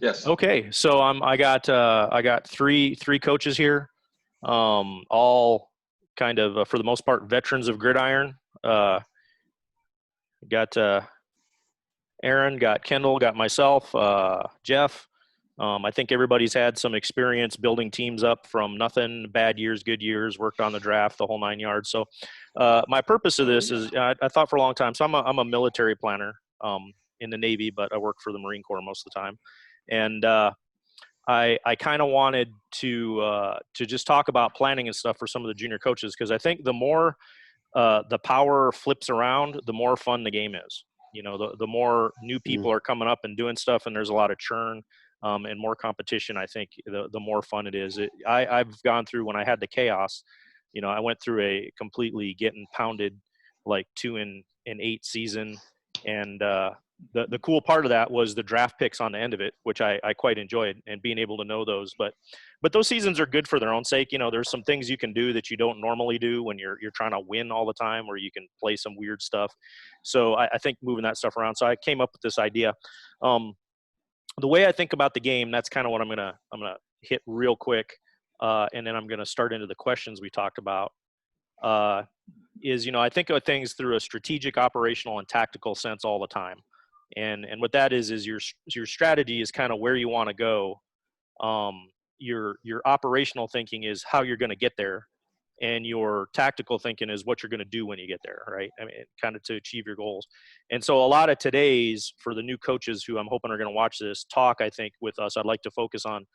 Yes. Okay, so I got three coaches here, all kind of for the most part veterans of gridiron. Got Aaron, got Kendall, got myself, Jeff. I think everybody's had some experience building teams up from nothing, bad years, good years, worked on the draft, the whole 9 yards. So, my purpose of this is I thought for a long time. So I'm a military planner in the Navy, but I work for the Marine Corps most of the time, and I kind of wanted to just talk about planning and stuff for some of the junior coaches because I think the more the power flips around, the more fun the game is. You know, the more new people are coming up and doing stuff, and there's a lot of churn and more competition. I think the more fun it is. I've gone through when I had the chaos. You know, I went through a completely getting pounded like 2-8 season, and the cool part of that was the draft picks on the end of it, which I quite enjoyed and being able to know those. But those seasons are good for their own sake. You know, there's some things you can do that you don't normally do when you're trying to win all the time, where you can play some weird stuff. So I think moving that stuff around. So I came up with this idea. The way I think about the game, that's kind of what I'm gonna hit real quick, and then I'm gonna start into the questions we talked about. Is I think of things through a strategic, operational, and tactical sense all the time. And what that is your strategy is kind of where you want to go. Your operational thinking is how you're going to get there, and your tactical thinking is what you're going to do when you get there, right? I mean, kind of to achieve your goals. And so a lot of today's, for the new coaches who I'm hoping are going to watch this talk, I think with us, I'd like to focus on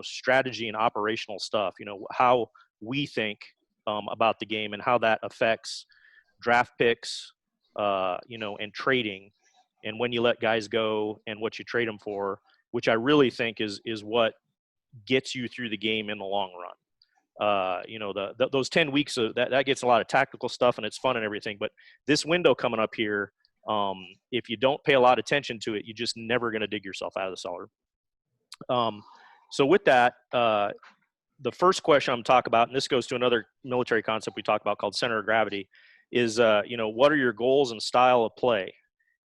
strategy and operational stuff. How we think about the game and how that affects draft picks, and trading, and when you let guys go and what you trade them for, which I really think is what gets you through the game in the long run. Those 10 weeks of that gets a lot of tactical stuff and it's fun and everything. But this window coming up here, if you don't pay a lot of attention to it, you're just never going to dig yourself out of the cellar. So with that, the first question I'm talking about, and this goes to another military concept we talk about called center of gravity, is what are your goals and style of play,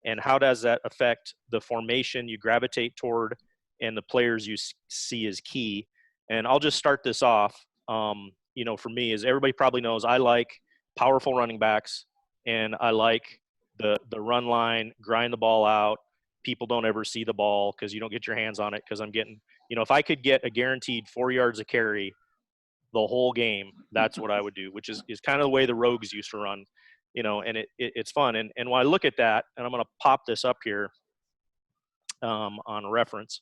and how does that affect the formation you gravitate toward and the players you see as key? And I'll just start this off. For me, as everybody probably knows, I like powerful running backs, and I like the run line, grind the ball out. People don't ever see the ball because you don't get your hands on it, because I'm getting, if I could get a guaranteed 4 yards of carry the whole game, that's what I would do, which is kind of the way the Rogues used to run, and it's fun. And when I look at that, and I'm going to pop this up here on reference.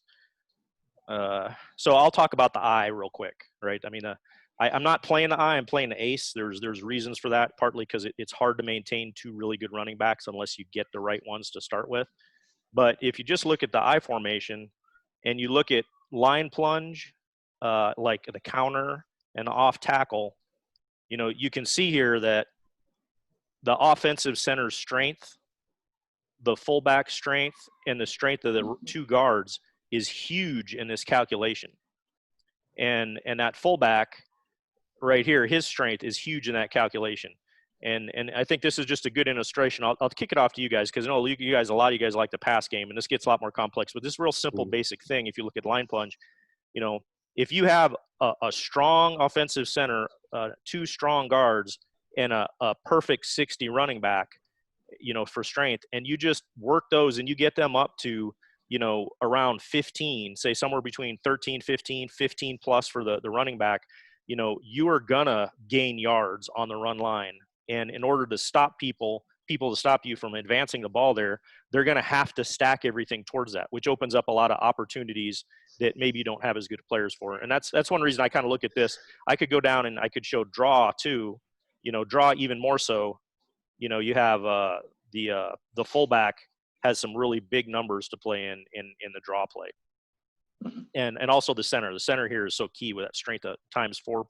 So I'll talk about the eye real quick, right? I mean, I'm not playing the eye, I'm playing the ace. There's reasons for that, partly because it's hard to maintain two really good running backs unless you get the right ones to start with. But if you just look at the eye formation and you look at line plunge, like the counter and the off tackle, you can see here that the offensive center's strength, the fullback strength, and the strength of the two guards is huge in this calculation. And that fullback right here, his strength is huge in that calculation. And I think this is just a good illustration. I'll kick it off to you guys, because I know a lot of you guys like the pass game, and this gets a lot more complex. But this real simple, basic thing, if you look at line plunge, if you have a strong offensive center, two strong guards, and a perfect 60 running back, for strength, and you just work those and you get them up to, around 15, say somewhere between 13, 15 plus for the running back, you are gonna gain yards on the run line. And in order to stop people to stop you from advancing the ball there, they're going to have to stack everything towards that, which opens up a lot of opportunities that maybe you don't have as good players for. And that's one reason I kind of look at this. I could go down and I could show draw too, draw even more so. You have the fullback has some really big numbers to play in the draw play. And also the center. The center here is so key with that strength of times 4.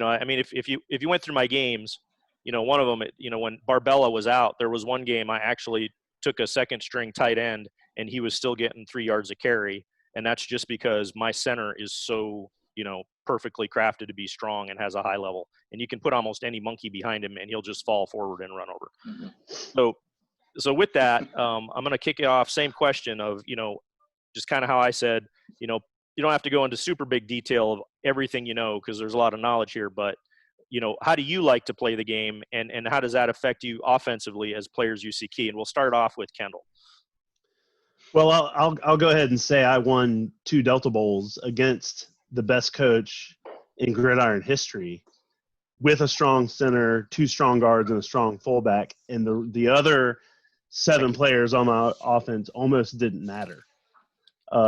I mean, if you went through my games, one of them, when Barbella was out, there was one game I actually took a second string tight end and he was still getting 3 yards of carry. And that's just because my center is so, perfectly crafted to be strong and has a high level. And you can put almost any monkey behind him and he'll just fall forward and run over. So with that, I'm going to kick it off. Same question of, just kind of how I said, you know, you don't have to go into super big detail of everything, you know, because there's a lot of knowledge here, but you know, how do you like to play the game, and how does that affect you offensively as players you see key? And we'll start off with Kendall. Well, I'll go ahead and say I won 2 Delta Bowls against the best coach in gridiron history, with a strong center, 2 strong guards, and a strong fullback. And the other 7 players on my offense almost didn't matter,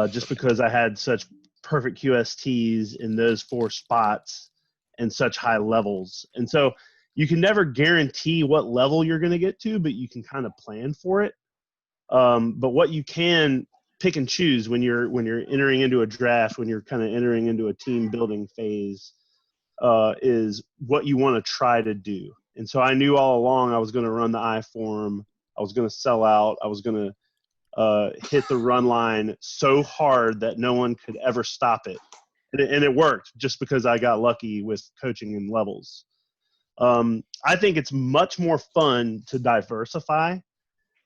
just because I had such perfect QSTs in those 4 spots and such high levels. And so you can never guarantee what level you're going to get to, but you can kind of plan for it. But what you can pick and choose when you're entering into a draft, when you're kind of entering into a team building phase, is what you want to try to do. And so I knew all along I was going to run the I form. I was going to sell out. I was going to hit the run line so hard that no one could ever stop it. And it worked just because I got lucky with coaching and levels. I think it's much more fun to diversify.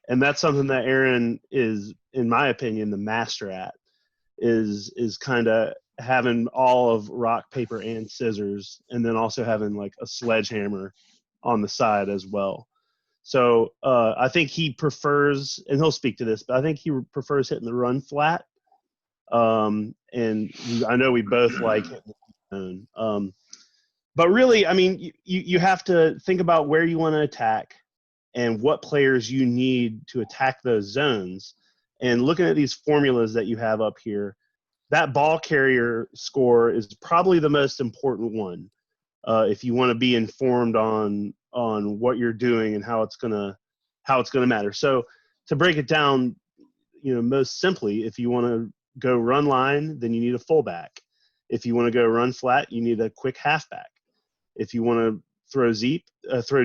And that's something that Aaron is, in my opinion, the master at, is kind of having all of rock, paper, and scissors, and then also having like a sledgehammer on the side as well. So I think he prefers, and he'll speak to this, but I think he prefers hitting the run flat. And I know we both like hitting the zone. But really, I mean, you have to think about where you want to attack and what players you need to attack those zones. And looking at these formulas that you have up here, that ball carrier score is probably the most important one. If you want to be informed on what you're doing and how it's gonna matter. So to break it down, you know, most simply, if you want to go run line, then you need a fullback. If you want to go run flat, you need a quick halfback. If you want to throw deep. If you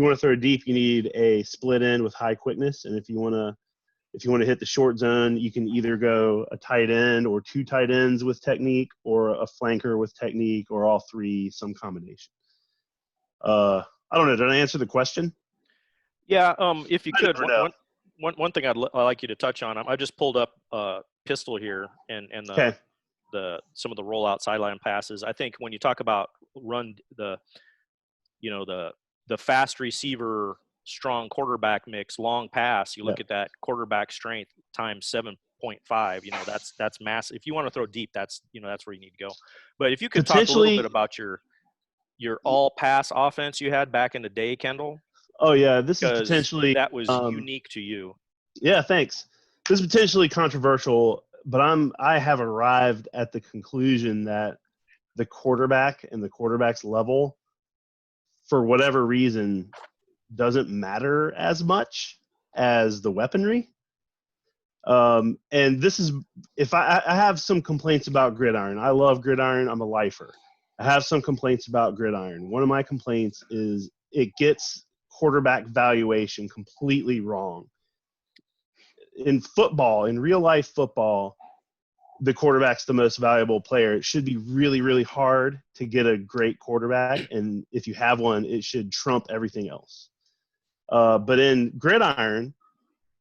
want to throw deep, you need a split end with high quickness. And if you want to hit the short zone, you can either go a tight end or 2 tight ends with technique, or a flanker with technique, or all 3, some combination. I don't know. Did I answer the question? Yeah. If you could, one thing I'd like you to touch on. I just pulled up pistol here and Okay. some of the rollout sideline passes. I think when you talk about the fast receiver, strong quarterback mix, long pass, you look at that quarterback strength times 7.5, you know, that's massive. If you want to throw deep, that's where you need to go. But if you could talk a little bit about your all pass offense you had back in the day, Kendall. Oh yeah, this is potentially that was unique to you. Yeah, thanks. This is potentially controversial, but I have arrived at the conclusion that the quarterback and the quarterback's level, for whatever reason, doesn't matter as much as the weaponry. And this is, if I have some complaints about gridiron. I love gridiron. I'm a lifer. I have some complaints about gridiron. One of my complaints is it gets quarterback valuation completely wrong. In football, in real life football, the quarterback's the most valuable player. It should be really, really hard to get a great quarterback. And if you have one, it should trump everything else. But in gridiron,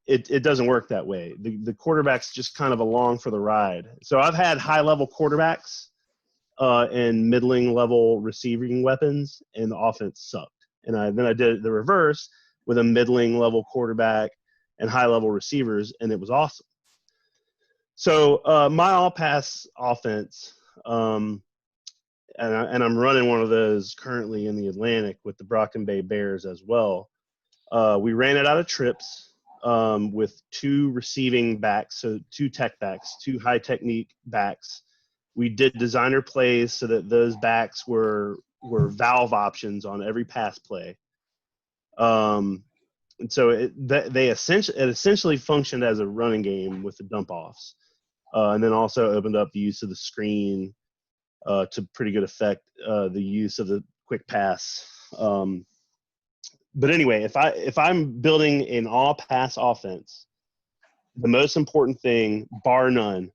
it doesn't work that way. The quarterback's just kind of along for the ride. So I've had high-level quarterbacks and middling-level receiving weapons, and the offense sucked. And then I did the reverse with a middling-level quarterback and high-level receivers, and it was awesome. So my all-pass offense, and I'm running one of those currently in the Atlantic with the Brockton Bay Bears as well. We ran it out of trips with 2 receiving backs, so 2 tech backs, 2 high technique backs. We did designer plays so that those backs were valve options on every pass play. And so it essentially functioned as a running game with the dump offs, and then also opened up the use of the screen to pretty good effect, the use of the quick pass. But anyway, if I'm building an all pass offense, the most important thing, bar none,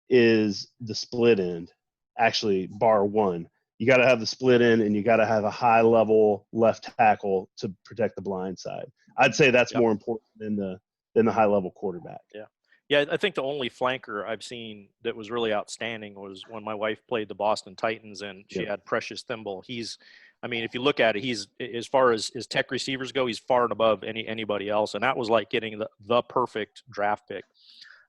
is the split end. Actually, bar one. You got to have the split end, and you got to have a high level left tackle to protect the blind side. I'd say that's more important than the high level quarterback. Yeah. Yeah, I think the only flanker I've seen that was really outstanding was when my wife played the Boston Titans and she Yep. had Precious Thimble. I mean, if you look at it, he's as far as his tech receivers go, he's far and above anybody else, and that was like getting the perfect draft pick.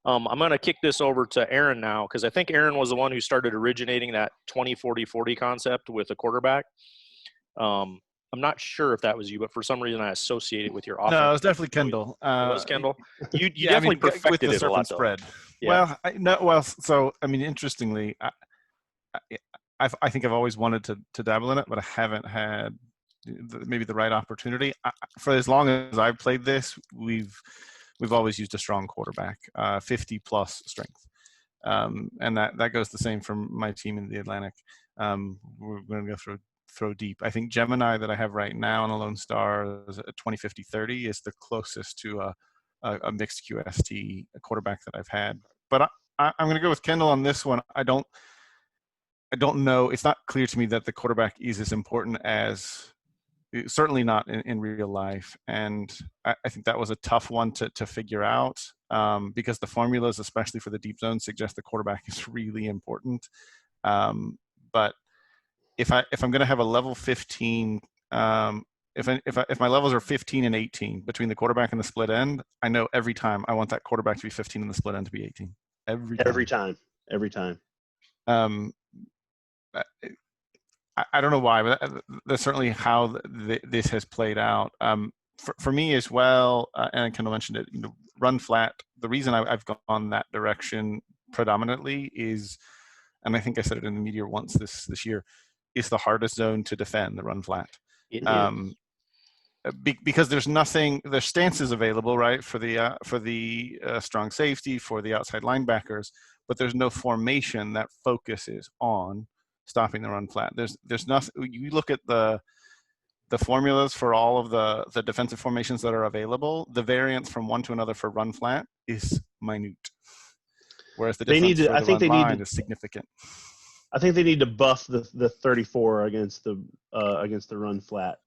I'm going to kick this over to Aaron now because I think Aaron was the one who started originating that 20-40-40 concept with a quarterback. I'm not sure if that was you, but for some reason I associate it with your No, offense. it was definitely Kendall. It was Kendall. You Yeah, I definitely mean, with perfected the it a surf and lot, though. spread. Yeah. So I mean, interestingly, I think I've always wanted to dabble in it, but I haven't had maybe the right opportunity. For as long as I've played this, we've always used a strong quarterback, 50 plus strength, and that goes the same from my team in the Atlantic. We're going to go throw deep. I think Gemini that I have right now on a Lone Star is a 20-50-30 is the closest to a mixed QST quarterback that I've had. But I'm going to go with Kendall on this one. I don't know. It's not clear to me that the quarterback is as important as, certainly not in real life. And I think that was a tough one to figure out, because the formulas, especially for the deep zone, suggest the quarterback is really important. But if I'm going to have a level 15, if my levels are 15 and 18 between the quarterback and the split end, I know every time I want that quarterback to be 15 and the split end to be 18. Every time. Every time. I don't know why, but that's certainly how this has played out. For me as well, and Kendall mentioned it, run flat. The reason I've gone that direction predominantly is, and I think I said it in the media once this year, is the hardest zone to defend, the run flat. Because there's stances available, right, for the strong safety, for the outside linebackers, but there's no formation that focuses on stopping the run flat. There's nothing. You look at the formulas for all of the defensive formations that are available, the variance from one to another for run flat is minute, whereas the difference for the run line is significant. I think they need to buff the 34 against the run flat.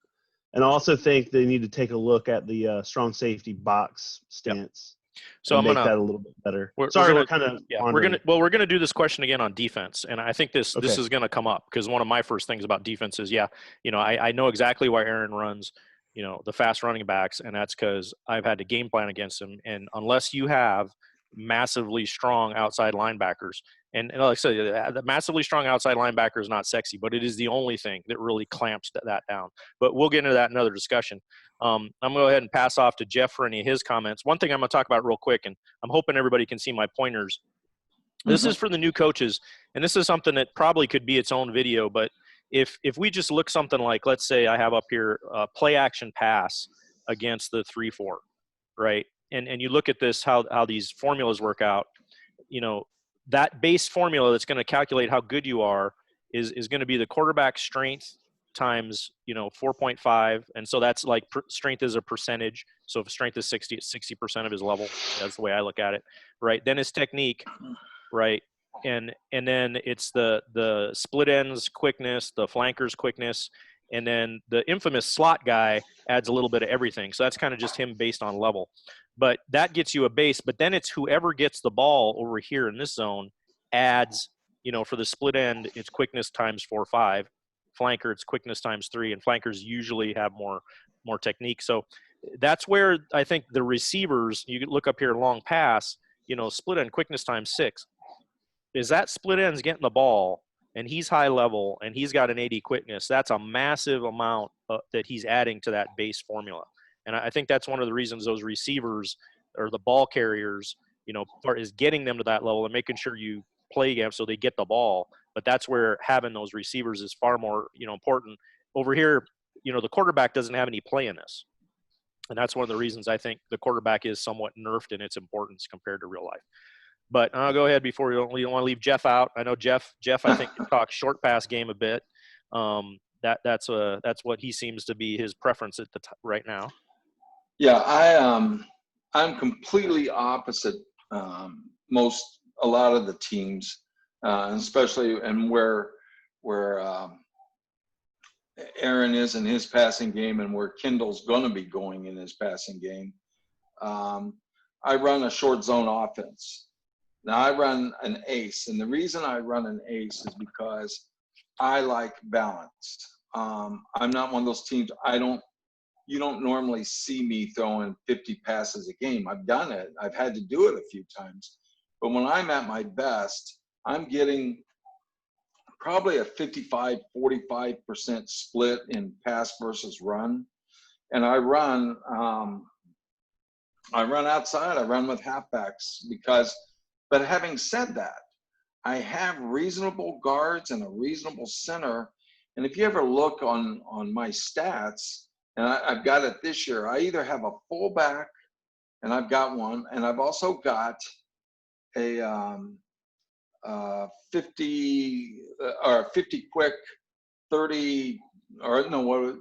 And I also think they need to take a look at the strong safety box stance. Yep. So I'm gonna make that a little bit better. We're gonna do this question again on defense, and I think this is gonna come up because one of my first things about defense is, I know exactly why Aaron runs, the fast running backs, and that's because I've had to game plan against him. And unless you have massively strong outside linebackers, and like I said, the massively strong outside linebacker is not sexy, but it is the only thing that really clamps that down. But we'll get into that in another discussion. I'm going to go ahead and pass off to Jeff for any of his comments. One thing I'm going to talk about real quick, and I'm hoping everybody can see my pointers. This is for the new coaches, and this is something that probably could be its own video, but if we just look something like, let's say I have up here play action pass against the 3-4, right? And you look at this, how these formulas work out, that base formula that's going to calculate how good you are is going to be the quarterback strength times 4.5, and so that's like strength is a percentage. So if strength is 60, it's 60% of his level. That's the way I look at it, right? Then his technique, right? And then it's the split ends quickness, the flankers quickness, and then the infamous slot guy adds a little bit of everything. So that's kind of just him based on level. But that gets you a base. But then it's whoever gets the ball over here in this zone adds, for the split end, it's quickness times 4-5. Flanker, it's quickness times 3. And flankers usually have more technique. So that's where I think the receivers, you look up here, long pass, split end quickness times 6. Is that split end's getting the ball, and he's high level, and he's got an 80 quickness, that's a massive amount that he's adding to that base formula. And I think that's one of the reasons those receivers or the ball carriers, is getting them to that level and making sure you play games so they get the ball. But that's where having those receivers is far more, important. Over here, the quarterback doesn't have any play in this. And that's one of the reasons I think the quarterback is somewhat nerfed in its importance compared to real life. But I'll go ahead before we don't want to leave Jeff out. I know Jeff, I think can talk short pass game a bit. That's what he seems to be his preference at right now. Yeah, I'm completely opposite a lot of the teams, especially and where Aaron is in his passing game and where Kendall's going to be going in his passing game. I run a short zone offense. Now I run an ace, and the reason I run an ace is because I like balance. I'm not one of those teams. You don't normally see me throwing 50 passes a game. I've done it. I've had to do it a few times. But when I'm at my best, I'm getting probably a 55-45% split in pass versus run. And I run outside. I run with halfbacks but having said that, I have reasonable guards and a reasonable center. And if you ever look on my stats, and I've got it this year, I either have a fullback, and I've got one, and I've also got a 50 quick, 30 or no,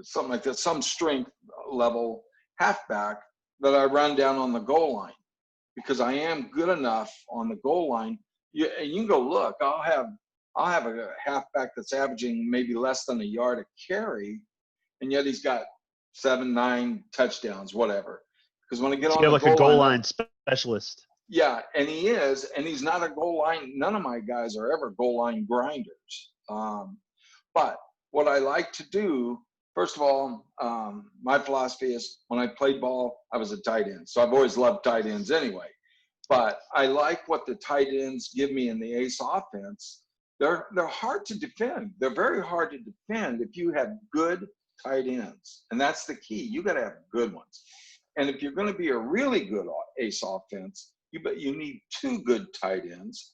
something like that, some strength level halfback that I run down on the goal line, because I am good enough on the goal line. You can go look. I'll have a halfback that's averaging maybe less than a yard a carry, and yet he's got 7-9 touchdowns, whatever. Because when I get So on you the have like a goal line line, specialist. yeah, and he is, and he's not a goal line. None of my guys are ever goal line grinders. But what I like to do, first of all, my philosophy is when I played ball, I was a tight end. So I've always loved tight ends anyway. But I like what the tight ends give me in the ace offense. They're hard to defend. They're very hard to defend if you have good tight ends. And that's the key. You got to have good ones. And if you're going to be a really good ace offense, you need two good tight ends.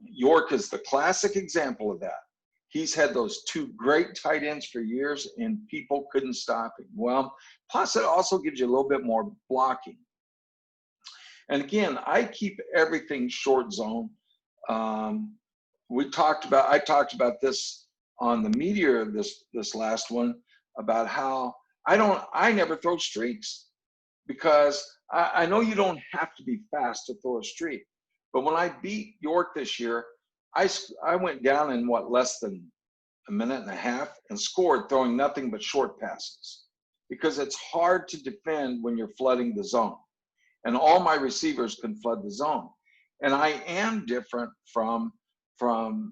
York is the classic example of that. He's had those two great tight ends for years, and people couldn't stop him. Well, plus it also gives you a little bit more blocking. And again, I keep everything short zone. I talked about this on the meteor, this last one, about how I never throw streaks, because I know you don't have to be fast to throw a streak. But when I beat York this year, I went down in less than a minute and a half and scored throwing nothing but short passes, because it's hard to defend when you're flooding the zone. And all my receivers can flood the zone. And I am different from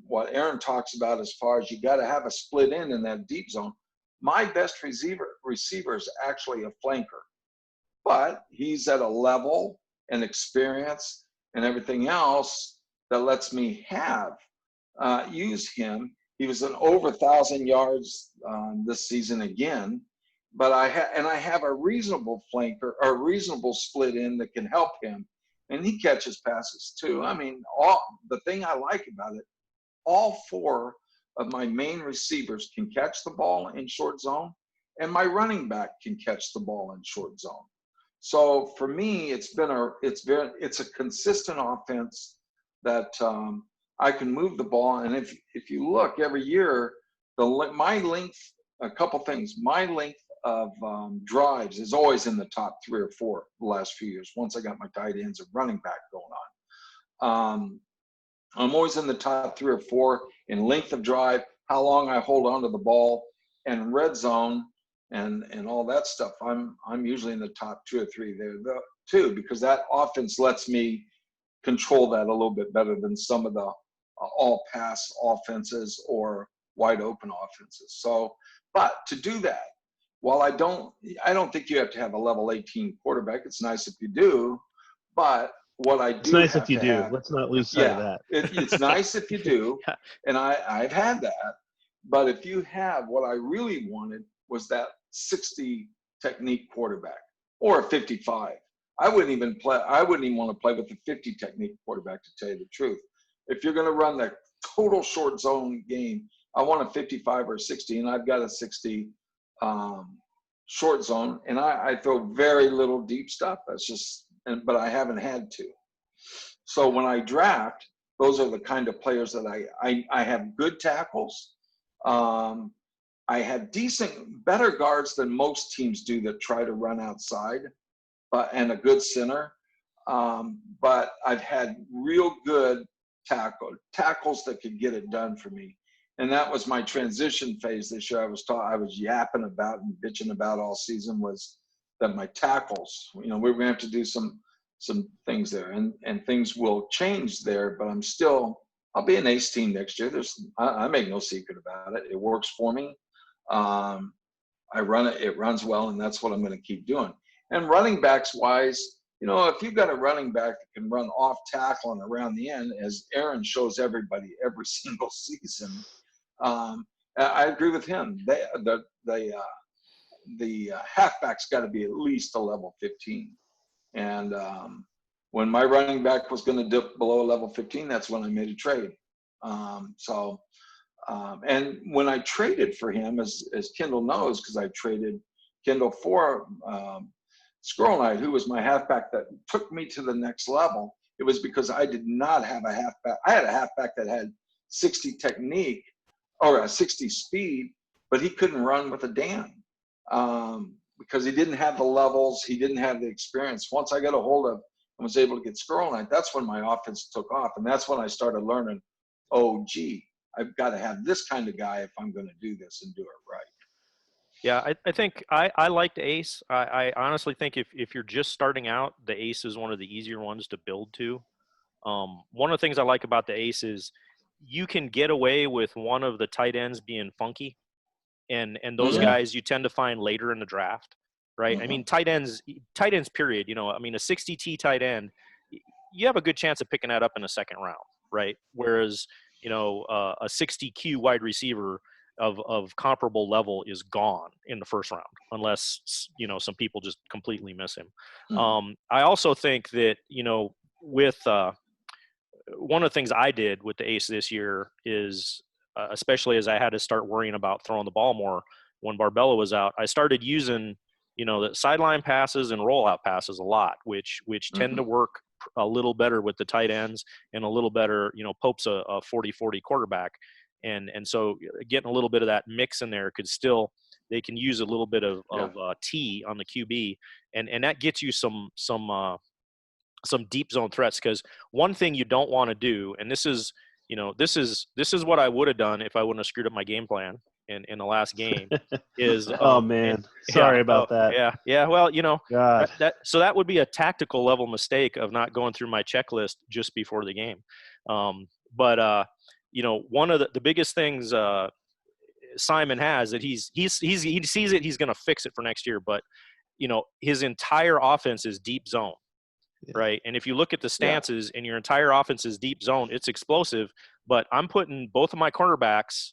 what Aaron talks about as far as you got to have a split in that deep zone. My best receiver is actually a flanker, but he's at a level and experience and everything else that lets me use him. He was over 1,000 yards this season again. But I have a reasonable flanker or a reasonable split in that can help him, and he catches passes too. I mean, the thing I like about it, all four of my main receivers can catch the ball in short zone, and my running back can catch the ball in short zone. So for me, it's a consistent offense that I can move the ball. And if you look every year, my length, a couple things, my length of drives is always in the top 3 or 4 the last few years, once I got my tight ends and running back going on. I'm always in the top 3 or 4 in length of drive, how long I hold onto the ball, and red zone and all that stuff. I'm usually in the top 2 or 3 there too, because that offense lets me control that a little bit better than some of the all pass offenses or wide open offenses. So, but to do that, while I don't think you have to have a level 18 quarterback. It's nice if you do, but what I do, it's nice if you do. Let's not lose sight of that. It's nice if you do, and I've had that. But if you have, what I really wanted was that 60 technique quarterback or a 55. I wouldn't even want to play with the 50 technique quarterback, to tell you the truth. If you're going to run the total short zone game, I want a 55 or 60, and I've got a 60 short zone, and I throw very little deep stuff. But I haven't had to. So when I draft, those are the kind of players that I have good tackles. I have better guards than most teams do that try to run outside, and a good center. But I've had real good tackles that could get it done for me. And that was my transition phase this year. I was yapping about and bitching about all season, was that my tackles, we're going to have to do some things there, and things will change there. But I'll be an ace team next year. I make no secret about it. It works for me. I run it. It runs well, and that's what I'm going to keep doing. And running backs wise, if you've got a running back that can run off tackle and around the end, as Aaron shows everybody every single season, I agree with him. The halfback's got to be at least a level 15. And when my running back was going to dip below level 15, that's when I made a trade. And when I traded for him, as Kendall knows, because I traded Kendall for Squirrel Knight, who was my halfback that took me to the next level, it was because I did not have a halfback. I had a halfback that had 60 technique or a 60 speed, but he couldn't run with a damn because he didn't have the levels. He didn't have the experience. Once I got a hold of and was able to get Squirrel Knight, that's when my offense took off. And that's when I started learning, oh, gee, I've got to have this kind of guy if I'm going to do this and do it right. Yeah, I think I like the ace. I honestly think if you're just starting out, the ace is one of the easier ones to build to. One of the things I like about the ace is you can get away with one of the tight ends being funky, and those guys you tend to find later in the draft, right? I mean, tight ends, period. A 60T tight end, you have a good chance of picking that up in the second round, right? Whereas a 60Q wide receiver of comparable level is gone in the first round, unless some people just completely miss him. I also think that with one of the things I did with the ace this year is, especially as I had to start worrying about throwing the ball more when Barbella was out, I started using the sideline passes and rollout passes a lot, which tend to work a little better with the tight ends and a little better. Pope's a 40-40 quarterback. And so getting a little bit of that mix in there they can use a little bit of T on the QB, and that gets you some deep zone threats. Because one thing you don't want to do, and this is what I would have done if I wouldn't have screwed up my game plan in the last game, is oh man, sorry about that. Yeah. Well, God. that would be a tactical level mistake of not going through my checklist just before the game. But one of the biggest things Simon has that he sees it, he's going to fix it for next year. But his entire offense is deep zone, right? And if you look at the stances and your entire offense is deep zone, it's explosive. But I'm putting both of my cornerbacks,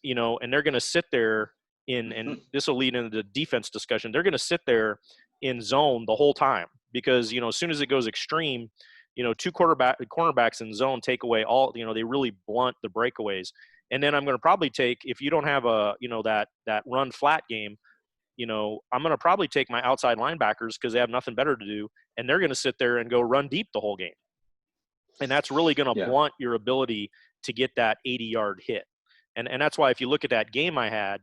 and they're going to sit there and this will lead into the defense discussion. They're going to sit there in zone the whole time because as soon as it goes extreme, two cornerbacks in zone take away all, they really blunt the breakaways. And then I'm going to probably take, if you don't have that run flat game, I'm going to probably take my outside linebackers because they have nothing better to do. And they're going to sit there and go run deep the whole game. And that's really going to blunt your ability to get that 80-yard hit. And that's why if you look at that game I had,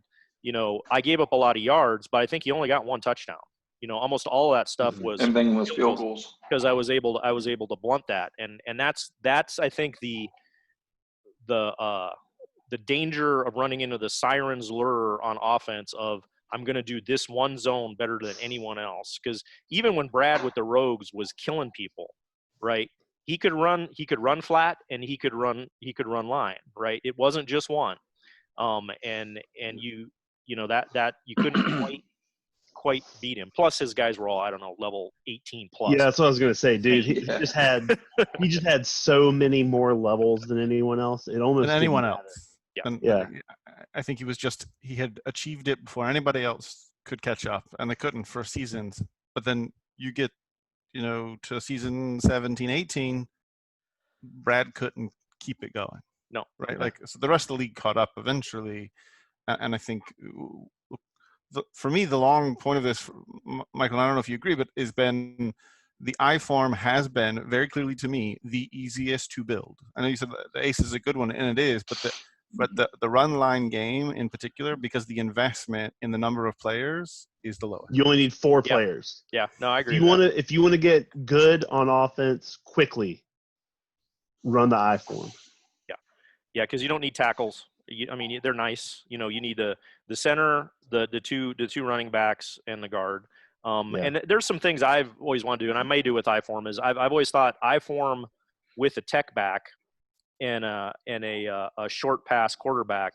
I gave up a lot of yards, but I think he only got one touchdown. Almost all of that stuff was everything was field goals because I was able to blunt that, and that's I think the danger of running into the siren's lure on offense of I'm going to do this one zone better than anyone else. Because even when Brad with the Rogues was killing people, right? He could run flat and he could run line, right? It wasn't just one, and you that you couldn't quite beat him. Plus his guys were all, I don't know, level 18 plus. Yeah, that's what I was going to say, dude. He just had so many more levels than anyone else. It almost than anyone didn't else. matter. And I think he had achieved it before anybody else could catch up, and they couldn't for seasons. But then you get, to season 17, 18, Brad couldn't keep it going. No. Right? Like, so the rest of the league caught up eventually. And I think for me, the long point of this, Michael, I don't know if you agree, but has been the I-form has been very clearly to me the easiest to build. I know you said the ace is a good one, and it is, but the run line game in particular, because the investment in the number of players is the lowest. You only need 4 players. Yeah, no, I agree. If you want to get good on offense quickly, run the I-form. Yeah, because you don't need tackles. They're nice. You need the center, the two running backs, and the guard. And there's some things I've always wanted to do, and I may do with I-form, is I've always thought I-form with a tech back and a short pass quarterback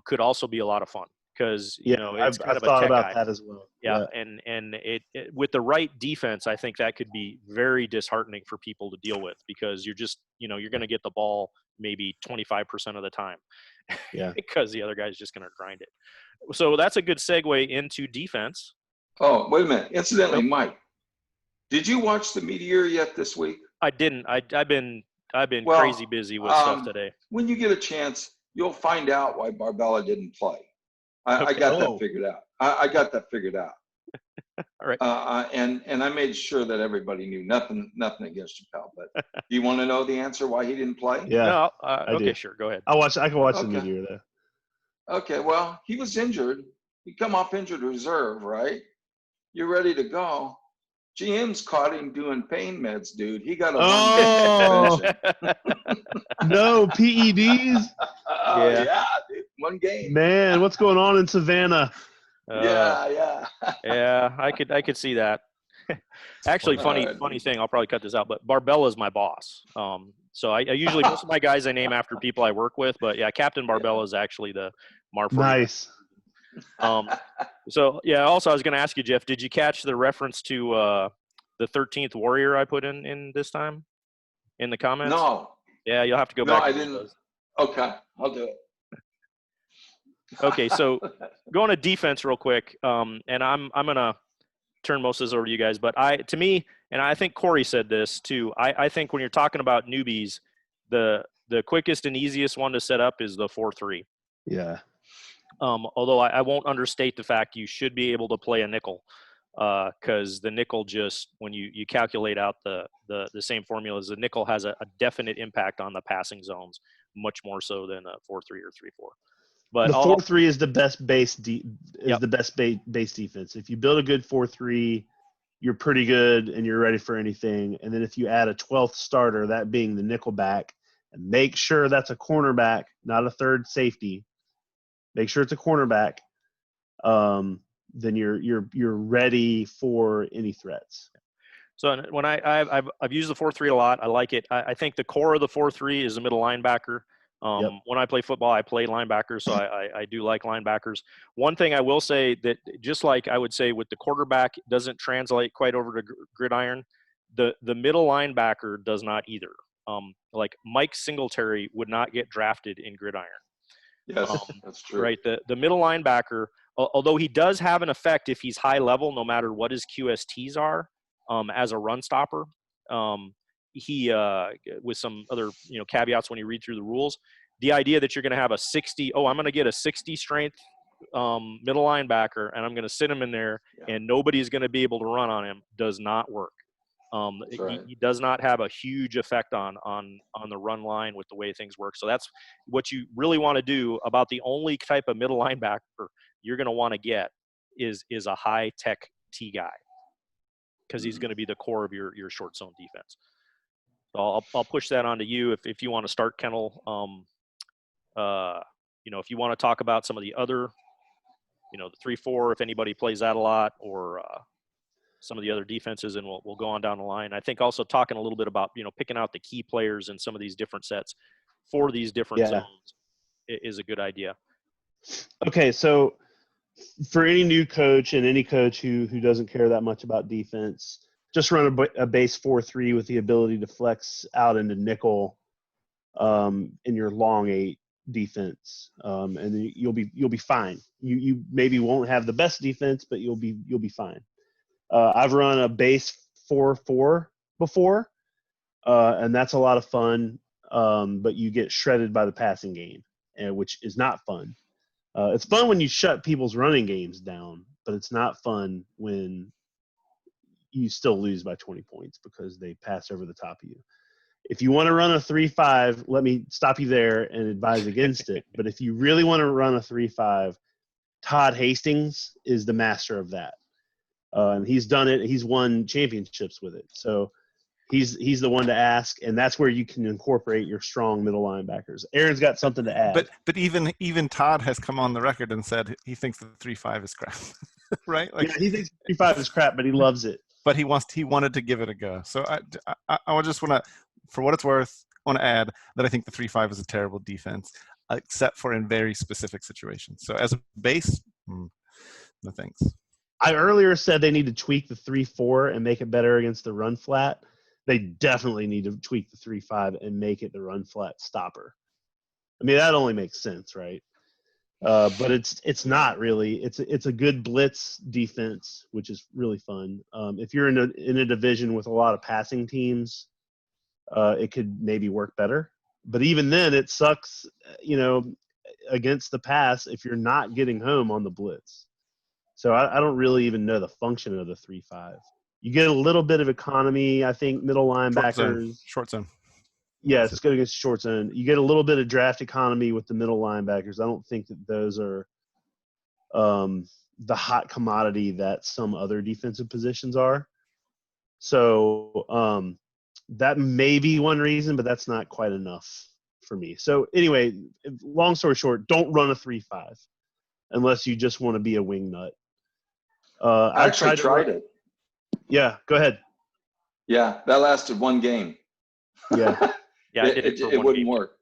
could also be a lot of fun, because it's kind I've of a thought tech about guy. that as well. Yeah. And it with the right defense, I think that could be very disheartening for people to deal with, because you're just you're going to get the ball maybe 25% of the time, because the other guy's just going to grind it. So that's a good segue into defense. Oh, wait a minute. Incidentally, Mike, did you watch the Meteor yet this week? I didn't. I've been crazy busy with stuff today. When you get a chance, you'll find out why Barbella didn't play. I got that figured out. I got that figured out. All right. And I made sure that everybody knew. Nothing against you, pal. But do you want to know the answer why he didn't play? Yeah. No, okay, do. sure. Go ahead. I can watch the Meteor though. Okay. Well, he was injured. He come off injured reserve, right? You're ready to go. GM's caught him doing pain meds, dude. He got a 1 game suspension. No PEDs. Yeah, dude. 1 game. Man, what's going on in Savannah? Yeah. Yeah, I could see that. Actually, funny thing. I'll probably cut this out, but Barbella's my boss. So I usually, most of my guys I name after people I work with, but yeah, Captain Barbella is actually the Mar. Nice. So yeah. Also, I was going to ask you, Jeff, did you catch the reference to the 13th Warrior I put in this time in the comments? No. Yeah, you'll have to go back. No, I didn't. Okay, I'll do it. Okay, so going to defense real quick, and I'm gonna turn most of this over to you guys, but to me, and I think Corey said this too, I think when you're talking about newbies, the quickest and easiest one to set up is the 4-3. Yeah. Although I won't understate the fact you should be able to play a nickel, because the nickel, just when you calculate out the same formulas, the nickel has a definite impact on the passing zones, much more so than a 4-3 or 3-4. But the 4-3 is the best base the best base defense. If you build a good 4-3, you're pretty good and you're ready for anything. And then if you add a 12th starter, that being the nickel back, and make sure that's a cornerback, not a third safety. Make sure it's a cornerback. Then you're ready for any threats. So when I've used the 4-3 a lot, I like it. I think the core of the 4-3 is a middle linebacker. When I play football, I play linebackers, so I do like linebackers. One thing I will say, that just like I would say with the quarterback, doesn't translate quite over to gridiron, the middle linebacker does not either. Like Mike Singletary would not get drafted in gridiron. Yes, that's true. Right. The middle linebacker, although he does have an effect if he's high level, no matter what his QSTs are, as a run stopper. He with some other caveats when you read through the rules, the idea that you're going to have I'm going to get a 60 strength middle linebacker and I'm going to sit him in there and nobody's going to be able to run on him does not work. He does not have a huge effect on the run line with the way things work. So that's what you really want to do. About the only type of middle linebacker you're going to want to get is a high tech T guy, because he's going to be the core of your short zone defense. So I'll push that onto you if you want to start, Kendall. If you want to talk about some of the other, the 3-4, if anybody plays that a lot, or some of the other defenses, and we'll go on down the line. I think also talking a little bit about picking out the key players in some of these different sets for these different zones is a good idea. Okay, so for any new coach and any coach who doesn't care that much about defense, just run a base 4-3 with the ability to flex out into nickel in your long 8 defense, and then you'll be fine. You maybe won't have the best defense, but you'll be fine. I've run a base 4-4 before, and that's a lot of fun, but you get shredded by the passing game, which is not fun. It's fun when you shut people's running games down, but it's not fun when you still lose by 20 points because they pass over the top of you. If you want to run a 3-5, let me stop you there and advise against it. But if you really want to run a 3-5, Todd Hastings is the master of that. And he's done it. He's won championships with it. So he's the one to ask, and that's where you can incorporate your strong middle linebackers. Aaron's got something to add. But even Todd has come on the record and said he thinks the 3-5 is crap. right? Like, Yeah, he thinks 3-5 is crap, but he loves it. but he wanted to give it a go. So I would just want to, for what it's worth, want to add that I think the 3-5 is a terrible defense, except for in very specific situations. So as a base, no thanks. I earlier said they need to tweak the 3-4 and make it better against the run flat. They definitely need to tweak the 3-5 and make it the run flat stopper. I mean, that only makes sense, right? But it's not really. It's a good blitz defense, which is really fun. If you're in a division with a lot of passing teams, it could maybe work better. But even then, it sucks, against the pass if you're not getting home on the blitz. So I don't really even know the function of the 3-5. You get a little bit of economy, I think, middle linebackers. Short zone. Yeah, it's good against short zone. You get a little bit of draft economy with the middle linebackers. I don't think that those are the hot commodity that some other defensive positions are. So that may be one reason, but that's not quite enough for me. So anyway, long story short, don't run a 3-5 unless you just want to be a wing nut. I actually tried it. Yeah, go ahead. Yeah, that lasted one game. Yeah. Yeah, it wouldn't work.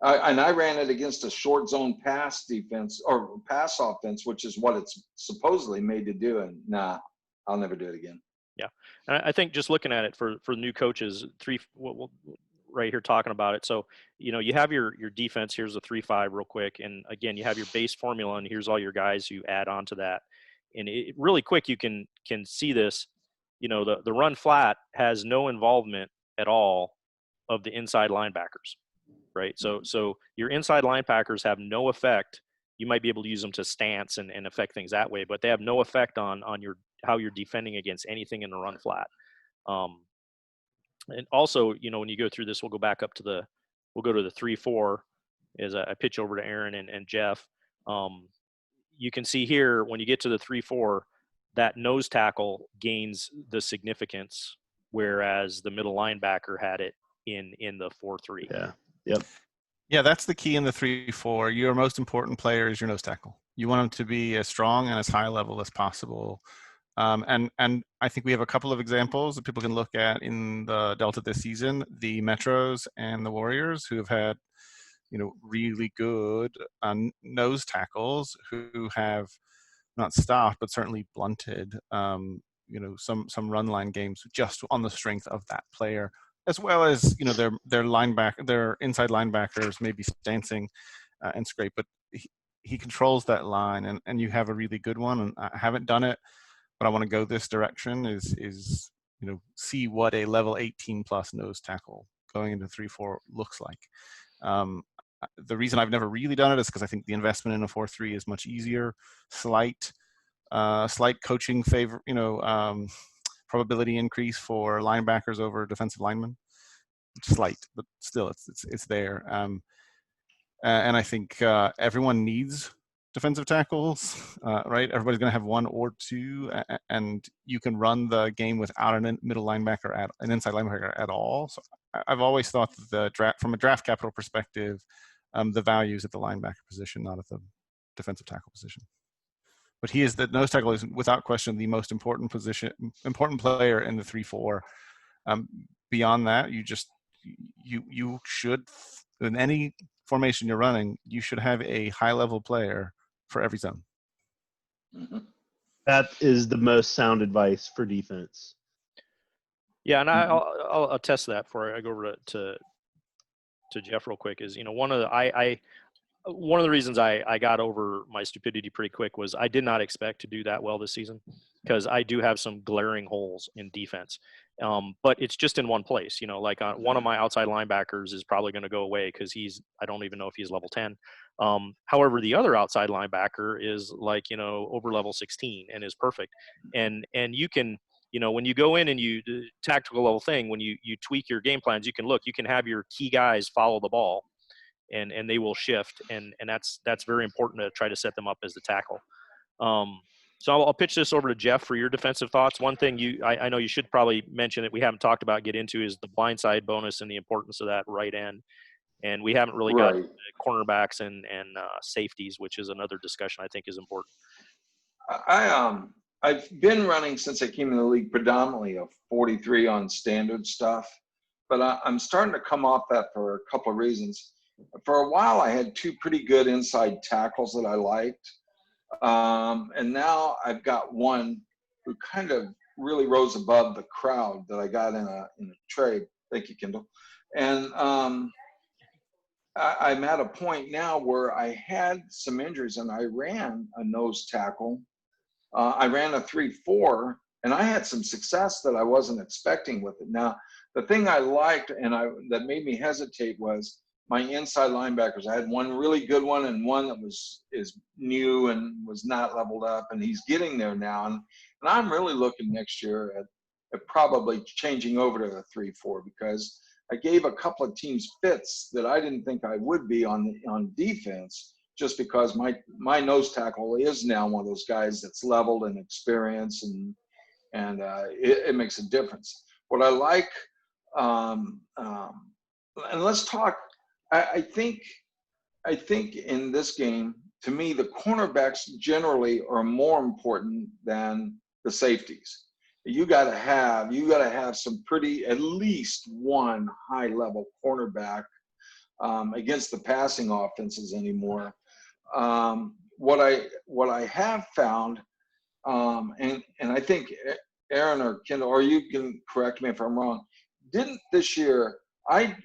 And I ran it against a short zone pass defense or pass offense, which is what it's supposedly made to do. And nah, I'll never do it again. Yeah, and I think just looking at it for new coaches, right here talking about it. So you have your defense. Here's a 3-5 real quick, and again you have your base formula, and here's all your guys who add on to that. And it really quick you can see this. The run flat has no involvement at all of the inside linebackers, right? So your inside linebackers have no effect. You might be able to use them to stance and affect things that way, but they have no effect on how you're defending against anything in the run flat. And also, when you go through this, we'll go to the 3-4 as I pitch over to Aaron and Jeff. You can see here when you get to the 3-4, that nose tackle gains the significance, whereas the middle linebacker had it in the 4-3. Yeah. Yep. Yeah, that's the key in the 3-4. Your most important player is your nose tackle. You want him to be as strong and as high level as possible. And I think we have a couple of examples that people can look at in the Delta this season. The Metros and the Warriors, who have had, really good nose tackles who have not stopped, but certainly blunted, some run line games just on the strength of that player, as well as, their inside linebackers may be stancing and scrape, but he controls that line, and you have a really good one. And I haven't done it, but I want to go this direction is see what a level 18 plus nose tackle going into 3-4 looks like. The reason I've never really done it is because I think the investment in a 4-3 is much easier. Slight coaching favor, probability increase for linebackers over defensive linemen. Slight, but still, it's there. And I think everyone needs defensive tackles, right? Everybody's going to have one or two, and you can run the game without an inside linebacker at all. So I've always thought that from a draft capital perspective, the value is at the linebacker position, not at the defensive tackle position. But the nose tackle is without question the most important player in the 3-4. Beyond that, you should, in any formation you're running, you should have a high level player for every zone. Mm-hmm. That is the most sound advice for defense. Yeah, and I'll attest that before I go over to Jeff real quick. Is one of the reasons I got over my stupidity pretty quick was I did not expect to do that well this season, because I do have some glaring holes in defense. But it's just in one place, like one of my outside linebackers is probably going to go away because I don't even know if he's level 10. However, the other outside linebacker is like, over level 16 and is perfect. And you can, when you go in and you tactical level thing, when you tweak your game plans, you can have your key guys follow the ball and they will shift. And that's very important to try to set them up as the tackle. So I'll pitch this over to Jeff for your defensive thoughts. One thing I know you should probably mention that we haven't talked about, get into, is the blindside bonus and the importance of that right end. And we haven't really got cornerbacks and safeties, which is another discussion I think is important. I've been running since I came in the league predominantly a 43 on standard stuff, but I'm starting to come off that for a couple of reasons. For a while, I had two pretty good inside tackles that I liked, and now I've got one who kind of really rose above the crowd that I got in a trade. Thank you, Kendall. And I'm at a point now where I had some injuries, and I ran a nose tackle. I ran a 3-4, and I had some success that I wasn't expecting with it. Now, the thing I liked and that made me hesitate was my inside linebackers. I had one really good one and one that is new and was not leveled up, and he's getting there now. And I'm really looking next year at probably changing over to a 3-4, because I gave a couple of teams fits that I didn't think I would be on defense, just because my nose tackle is now one of those guys that's leveled and experienced, and it makes a difference. What I like, and let's talk. I think in this game, to me, the cornerbacks generally are more important than the safeties. You got to have some pretty, at least one high level cornerback against the passing offenses anymore. What I have found, and I think Aaron or Kendall, or you can correct me if I'm wrong, didn't this year I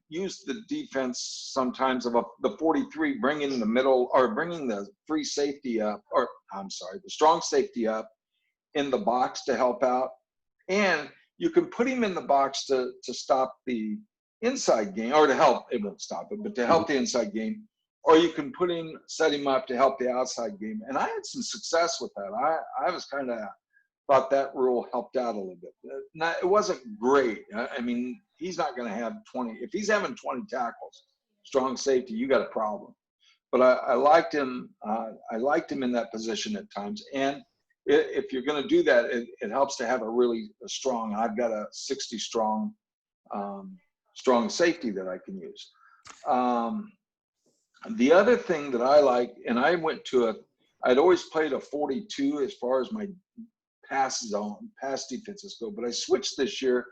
used the defense sometimes of the 43, bringing the middle or bringing the free safety up, or I'm sorry, the strong safety up in the box to help out, and you can put him in the box to stop the inside game, or to help. It won't stop it, but to help the inside game. Or you can set him up to help the outside game. And I had some success with that. I was kind of thought that rule helped out a little bit. It wasn't great. I mean, he's not going to have 20. If he's having 20 tackles, strong safety, you got a problem. But I liked him. I liked him in that position at times. And if you're going to do that, it helps to have a strong. I've got a 60 strong safety that I can use. The other thing that I like, and I went to I'd always played a 42 as far as my pass defenses go, but I switched this year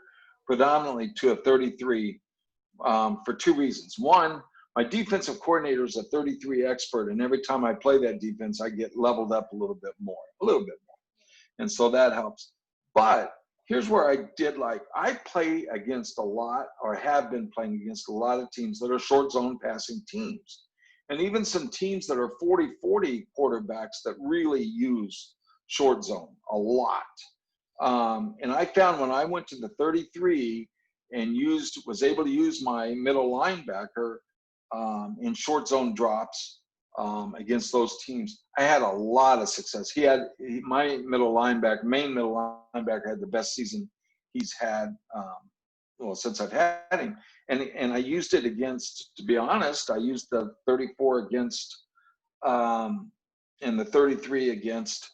predominantly to a 33 for two reasons. One, my defensive coordinator is a 33 expert, and every time I play that defense, I get leveled up a little bit more. And so that helps. But here's where I play against a lot, or have been playing against a lot of teams that are short zone passing teams. And even some teams that are 40-40 quarterbacks that really use short zone a lot. And I found when I went to the 33 and was able to use my middle linebacker in short zone drops against those teams, I had a lot of success. My main middle linebacker had the best season he's had since I've had him. And I used it against, to be honest, I used the 34 against and the 33 against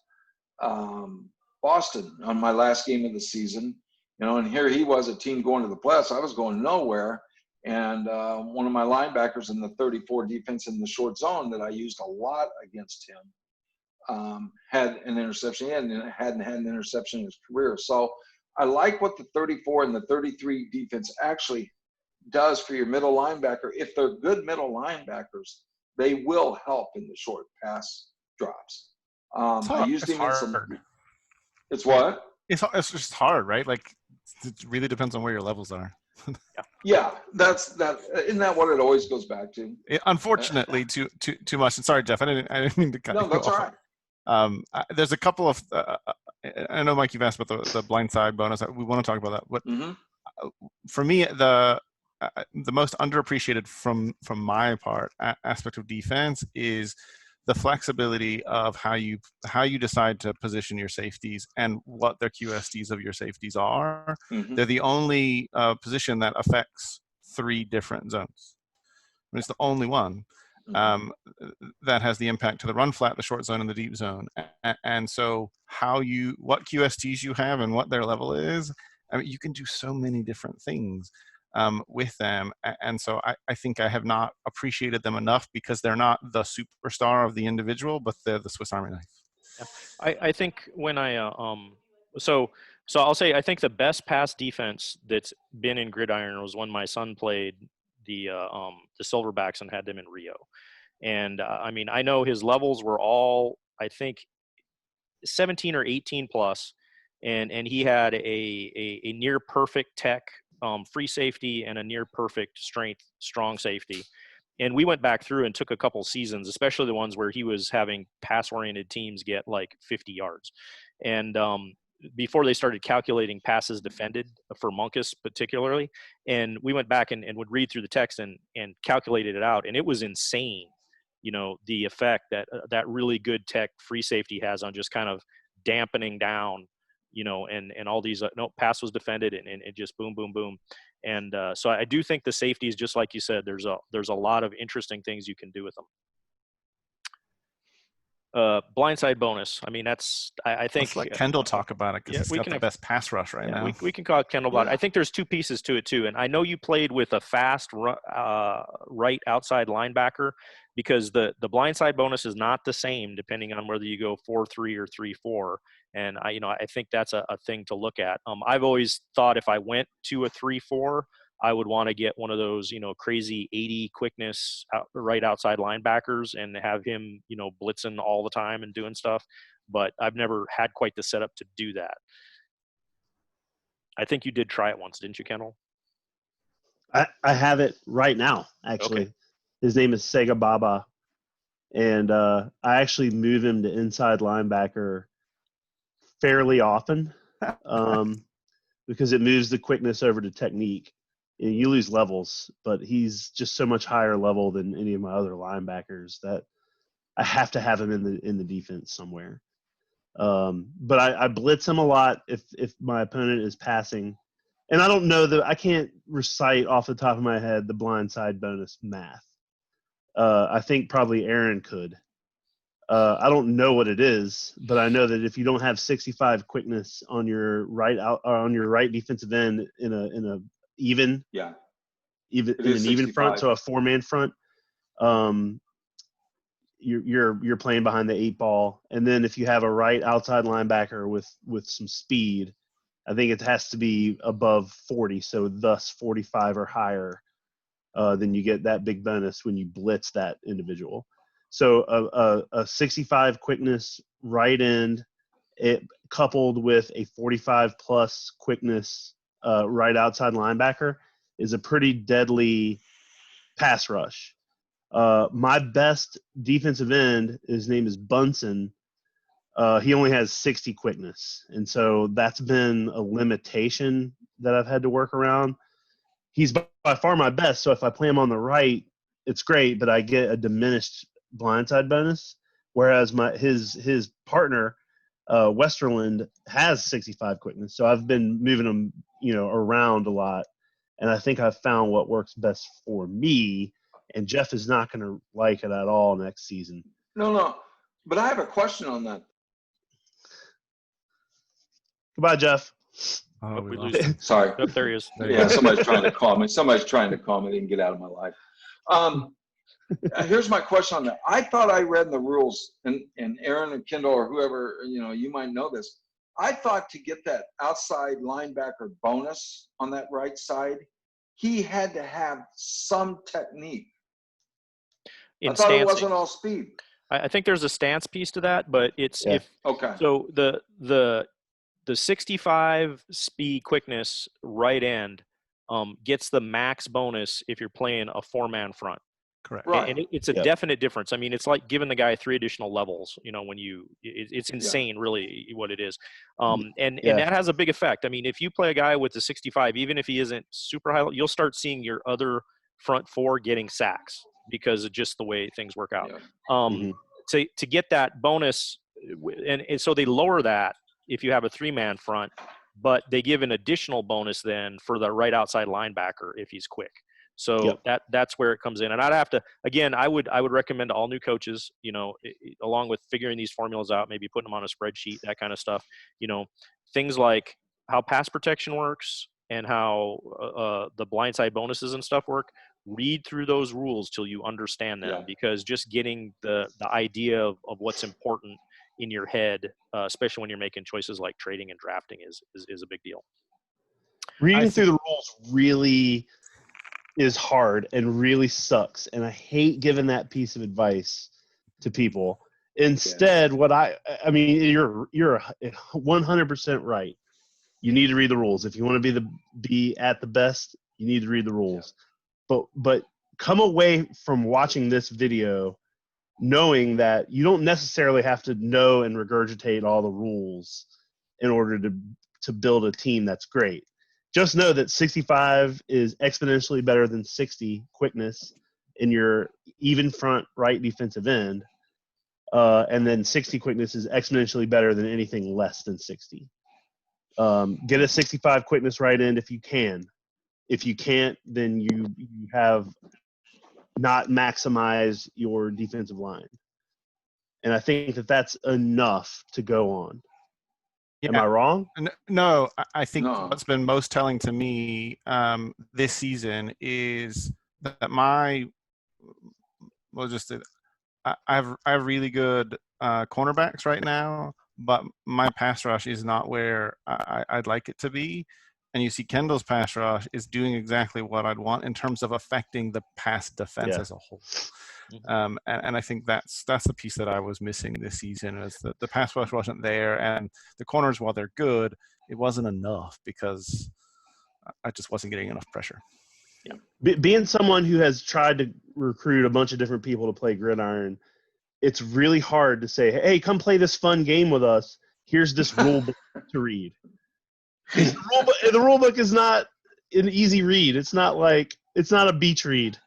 Boston on my last game of the season. And here he was, a team going to the playoffs. I was going nowhere. And one of my linebackers in the 34 defense in the short zone that I used a lot against him had an interception. He hadn't had an interception in his career. So I like what the 34 and the 33 defense actually does for your middle linebacker. If they're good middle linebackers, they will help in the short pass drops. I used him in some. It's what? It's just hard, right? Like, it really depends on where your levels are. Yeah, that's that. Isn't that what it always goes back to? Unfortunately, too much. And sorry, Jeff, I didn't mean to cut you off. No, that's all right. There's a couple of. I know, Mike, you've asked about the blind side bonus. We want to talk about that. What for me, the most underappreciated from my part aspect of defense is the flexibility of how you decide to position your safeties and what their QSDs of your safeties are. Mm-hmm. They're the only position that affects 3 different zones. I mean, it's the only one that has the impact to the run flat, the short zone, and the deep zone. And so what QSDs you have and what their level is, I mean, you can do so many different things with them. And so I think I have not appreciated them enough because they're not the superstar of the individual, but they're the Swiss Army knife. I think when so I'll say I think the best pass defense that's been in Gridiron was when my son played the Silverbacks and had them in Rio. And I mean, I know his levels were all, I think, 17 or 18 plus, and he had a near perfect tech free safety and a near perfect strength strong safety. And we went back through and took a couple seasons, especially the ones where he was having pass oriented teams get like 50 yards. And before they started calculating passes defended for Monkus particularly, and we went back and would read through the text and calculated it out, and it was insane, you know, the effect that that really good tech free safety has on just kind of dampening down, you know, and all these no pass was defended and it just boom boom boom. And so I do think the safeties, just like you said, there's a lot of interesting things you can do with them. Blindside bonus. I mean, I think. Let's let Kendall talk about it because he's got the best pass rush right now. We can call it Kendall, but I think there's two pieces to it too. And I know you played with a fast right outside linebacker, because the blindside bonus is not the same depending on whether you go 4-3 or 3-4. And I think that's a thing to look at. I've always thought if I went to a 3-4, I would want to get one of those, crazy 80 quickness right outside linebackers and have him, blitzing all the time and doing stuff. But I've never had quite the setup to do that. I think you did try it once, didn't you, Kendall? I have it right now, actually. Okay. His name is Sega Baba. And I actually move him to inside linebacker fairly often because it moves the quickness over to technique. You lose levels, but he's just so much higher level than any of my other linebackers that I have to have him in the defense somewhere. But I blitz him a lot if my opponent is passing, and I don't know I can't recite off the top of my head the blindside bonus math. I think probably Aaron could. I don't know what it is, but I know that if you don't have 65 quickness on your right defensive end in a even in an even front, so a 4-man front, you're playing behind the 8 ball. And then if you have a right outside linebacker with some speed, I think it has to be above 40, so thus 45 or higher. Then you get that big bonus when you blitz that individual. So a 65 quickness right end, it coupled with a 45 plus quickness right outside linebacker is a pretty deadly pass rush. My best defensive end, his name is Bunsen. He only has 60 quickness, and so that's been a limitation that I've had to work around. He's by far my best, so if I play him on the right, it's great, but I get a diminished blindside bonus, whereas his partner, Westerland, has 65 quickness. So I've been moving him, around a lot, and I think I've found what works best for me, and Jeff is not going to like it at all next season. No, but I have a question on that. Goodbye, Jeff. Oh, we lose him. Sorry. Oh, there he is. Yeah, somebody's trying to call me. Somebody's trying to call me. They can get out of my life. Here's my question on that. I thought I read in the rules, and Aaron and Kendall or whoever, you might know this. I thought to get that outside linebacker bonus on that right side, he had to have some technique. I thought it wasn't all speed. I think there's a stance piece to that, but it's okay. So the 65 speed quickness right end gets the max bonus if you're playing a 4-man front. Correct. Right. And it's a definite difference. I mean, it's like giving the guy 3 additional levels, when it's insane really what it is. And that has a big effect. I mean, if you play a guy with the 65, even if he isn't super high, you'll start seeing your other front 4 getting sacks because of just the way things work out. Yeah. To get that bonus, and so they lower that if you have a 3-man front, but they give an additional bonus then for the right outside linebacker if he's quick. So that's where it comes in. And I'd have to, again, I would recommend to all new coaches, along with figuring these formulas out, maybe putting them on a spreadsheet, that kind of stuff, things like how pass protection works and how the blindside bonuses and stuff work. Read through those rules till you understand them, because just getting the idea of what's important in your head, especially when you're making choices like trading and drafting is a big deal. Reading through the rules really is hard and really sucks, and I hate giving that piece of advice to people. Instead, what I mean, you're 100% right. You need to read the rules if you want to be at the best. You need to read the rules, but come away from watching this video knowing that you don't necessarily have to know and regurgitate all the rules in order to build a team that's great. Just know that 65 is exponentially better than 60 quickness in your even front right defensive end. And then 60 quickness is exponentially better than anything less than 60. Get a 65 quickness right end if you can. If you can't, then you have not maximized your defensive line. And I think that that's enough to go on. Yeah. Am I wrong? No, I think No. what's been most telling to me this season is that I have really good cornerbacks right now, but my pass rush is not where I'd like it to be. And you see Kendall's pass rush is doing exactly what I'd want in terms of affecting the pass defense as a whole. And I think that's the piece that I was missing this season, is that the pass rush wasn't there, and the corners, while they're good, it wasn't enough because I just wasn't getting enough pressure. Yeah. Being someone who has tried to recruit a bunch of different people to play Gridiron, it's really hard to say, hey, come play this fun game with us. Here's this rule book to read. The rule book is not an easy read. It's not a beach read.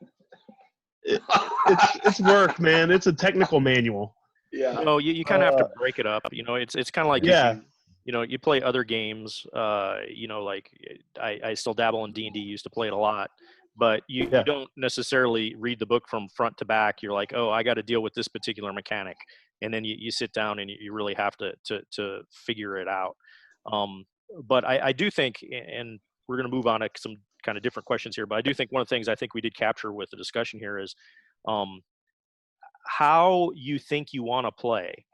It's work, man. It's a technical manual. Yeah. You kind of have to break it up. It's kind of like if you play other games. Like I still dabble in D&D. Used to play it a lot, but you don't necessarily read the book from front to back. You're like, oh, I got to deal with this particular mechanic, and then you sit down and you really have to figure it out. But I do think, and we're going to move on to some kind of different questions here, but I do think one of the things I think we did capture with the discussion here is how you think you want to play,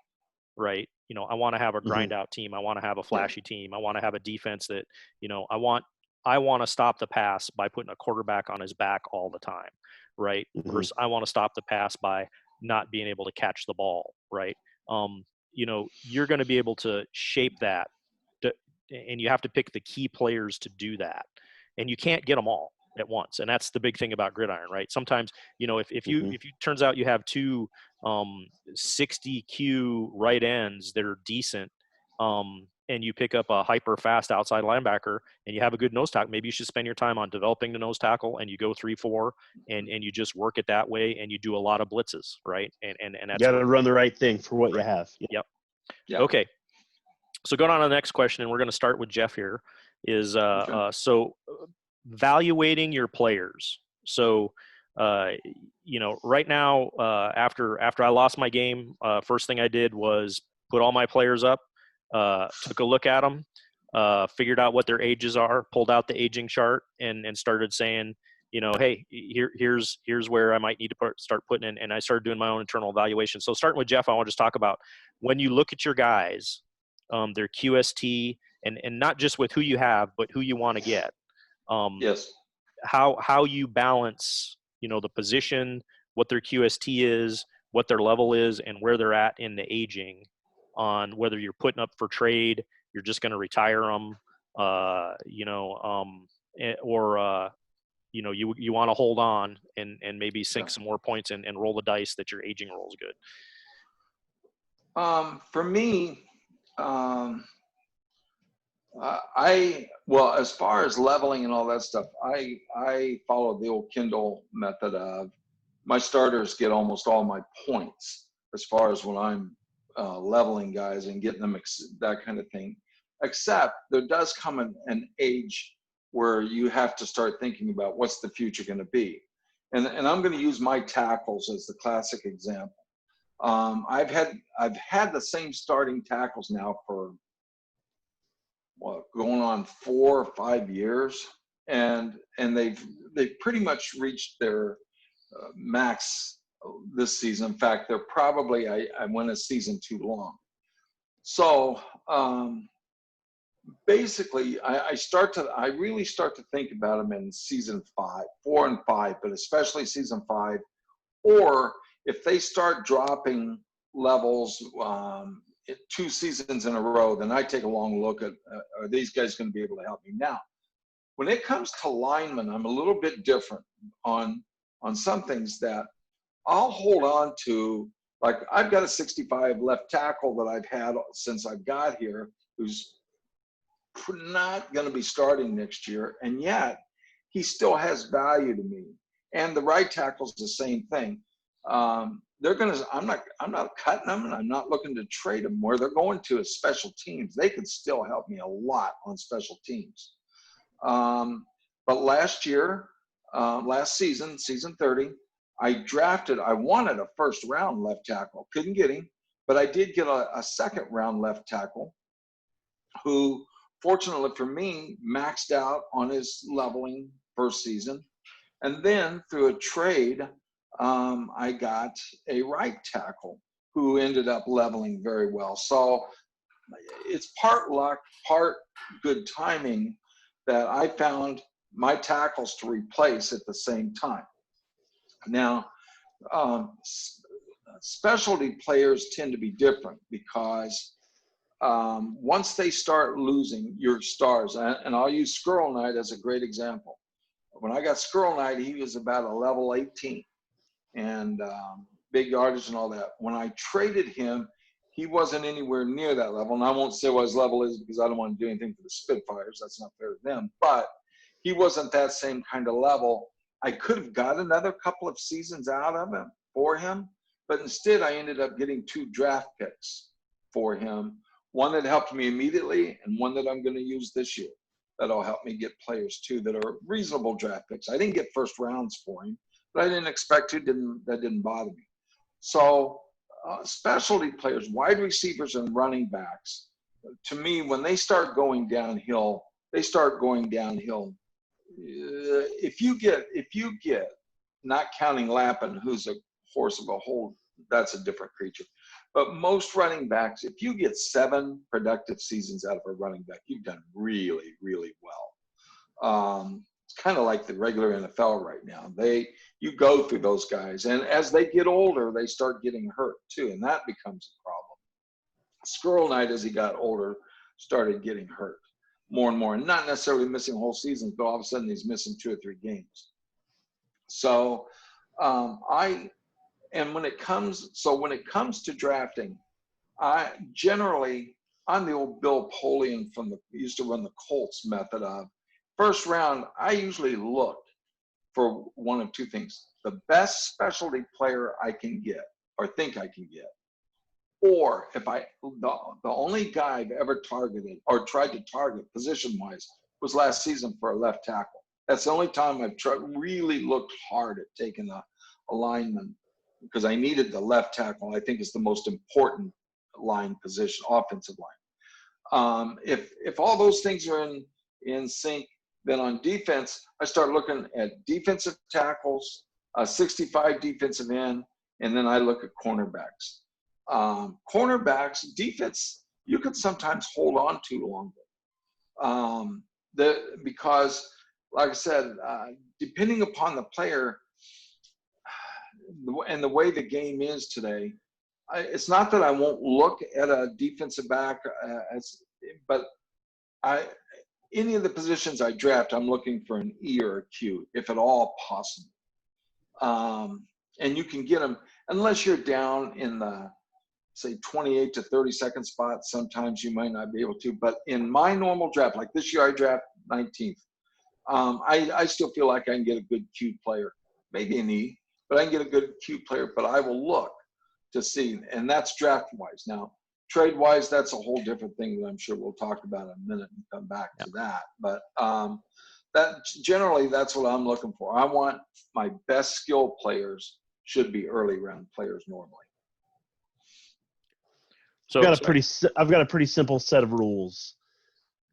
right? I want to have a grind out team. I want to have a flashy team. I want to have a defense that, I want to stop the pass by putting a quarterback on his back all the time, right? Versus I want to stop the pass by not being able to catch the ball, right? You're going to be able to shape that, and you have to pick the key players to do that, and you can't get them all at once. And that's the big thing about Gridiron, right? Sometimes, if you turns out you have two 60 Q right ends that are decent, and you pick up a hyper fast outside linebacker and you have a good nose tackle, maybe you should spend your time on developing the nose tackle, and you go 3-4 and you just work it that way, and you do a lot of blitzes, right? And that's, you got to run the right thing for what you have. Yep. Okay. So going on to the next question, and we're going to start with Jeff here, is so evaluating your players. So, right now, after I lost my game, first thing I did was put all my players up, took a look at them, figured out what their ages are, pulled out the aging chart, and started saying, hey, here's where I might need to start putting in. And I started doing my own internal evaluation. So starting with Jeff, I want to just talk about when you look at your guys, their QST, and not just with who you have, but who you want to get. Yes. How you balance, the position, what their QST is, what their level is, and where they're at in the aging, on whether you're putting up for trade, you're just going to retire them, or you want to hold on and maybe sink some more points and roll the dice that your aging roll is good. For me, as far as leveling and all that stuff, I follow the old Kindle method of my starters get almost all my points as far as when I'm leveling guys and getting them that kind of thing. Except there does come an age where you have to start thinking about what's the future going to be. And I'm going to use my tackles as the classic example. I've had the same starting tackles now for going on 4 or 5 years, and they've pretty much reached their max this season. In fact, they're probably I went a season too long. So basically, I really start to think about them in season 4 and 5, but especially season 5. Or if they start dropping levels 2 seasons in a row, then I take a long look at are these guys going to be able to help me now? When it comes to linemen, I'm a little bit different on some things that I'll hold on to. Like I've got a 65 left tackle that I've had since I've got here, who's not going to be starting next year, and yet he still has value to me. And the right tackle's the same thing. They're going to. I'm not cutting them, and I'm not looking to trade them. Where they're going to is special teams. They could still help me a lot on special teams. But last year, last season, season 30, I wanted a first round left tackle. Couldn't get him, but I did get a second round left tackle who, fortunately for me, maxed out on his leveling first season. And then through a trade, I got a right tackle who ended up leveling very well. So it's part luck, part good timing that I found my tackles to replace at the same time. Now, specialty players tend to be different because once they start losing your stars, and I'll use Squirrel Knight as a great example. When I got Squirrel Knight, he was about a level 18 and big yardage and all that. When I traded him, he wasn't anywhere near that level. And I won't say what his level is because I don't want to do anything for the Spitfires. That's not fair to them. But he wasn't that same kind of level. I could have got another couple of seasons out of him for him, but instead I ended up getting 2 draft picks for him. One that helped me immediately and one that I'm going to use this year. That'll help me get players too that are reasonable draft picks. I didn't get first rounds for him, but I didn't expect to. That didn't bother me. So specialty players, wide receivers and running backs, to me, when they start going downhill, If you get, not counting Lappin, who's a horse of a whole, that's a different creature. But most running backs, if you get 7 productive seasons out of a running back, you've done really, really well. It's kind of like the regular NFL right now. You go through those guys, and as they get older, they start getting hurt too, and that becomes a problem. Squirrel Knight, as he got older, started getting hurt more and more, and not necessarily missing whole seasons, but all of a sudden he's missing 2 or 3 games. So when it comes to drafting, I'm the old Bill Polian used to run the Colts method of first round. I usually look for one of 2 things: the best specialty player I can get or think I can get, or if the only guy I've ever targeted or tried to target position-wise was last season for a left tackle. That's the only time I've really looked hard at taking a lineman, because I needed the left tackle. I think is the most important line position, offensive line. If all those things are in sync, then on defense, I start looking at defensive tackles, 65 defensive end, and then I look at cornerbacks. Cornerbacks, defense, you can sometimes hold on to longer. Because, like I said, depending upon the player and the way the game is today, it's not that I won't look at a defensive back, but any of the positions I draft, I'm looking for an E or a Q, if at all possible. And you can get them, unless you're down in the, say, 28 to 32nd spot, sometimes you might not be able to. But in my normal draft, like this year I draft 19th, I still feel like I can get a good Q player, maybe an E, but I can get a good Q player, but I will look to see, and that's draft-wise. Now, trade-wise, that's a whole different thing that I'm sure we'll talk about in a minute and come back to that. But that's what I'm looking for. I want my best skill players should be early round players normally. So I've got a pretty simple set of rules.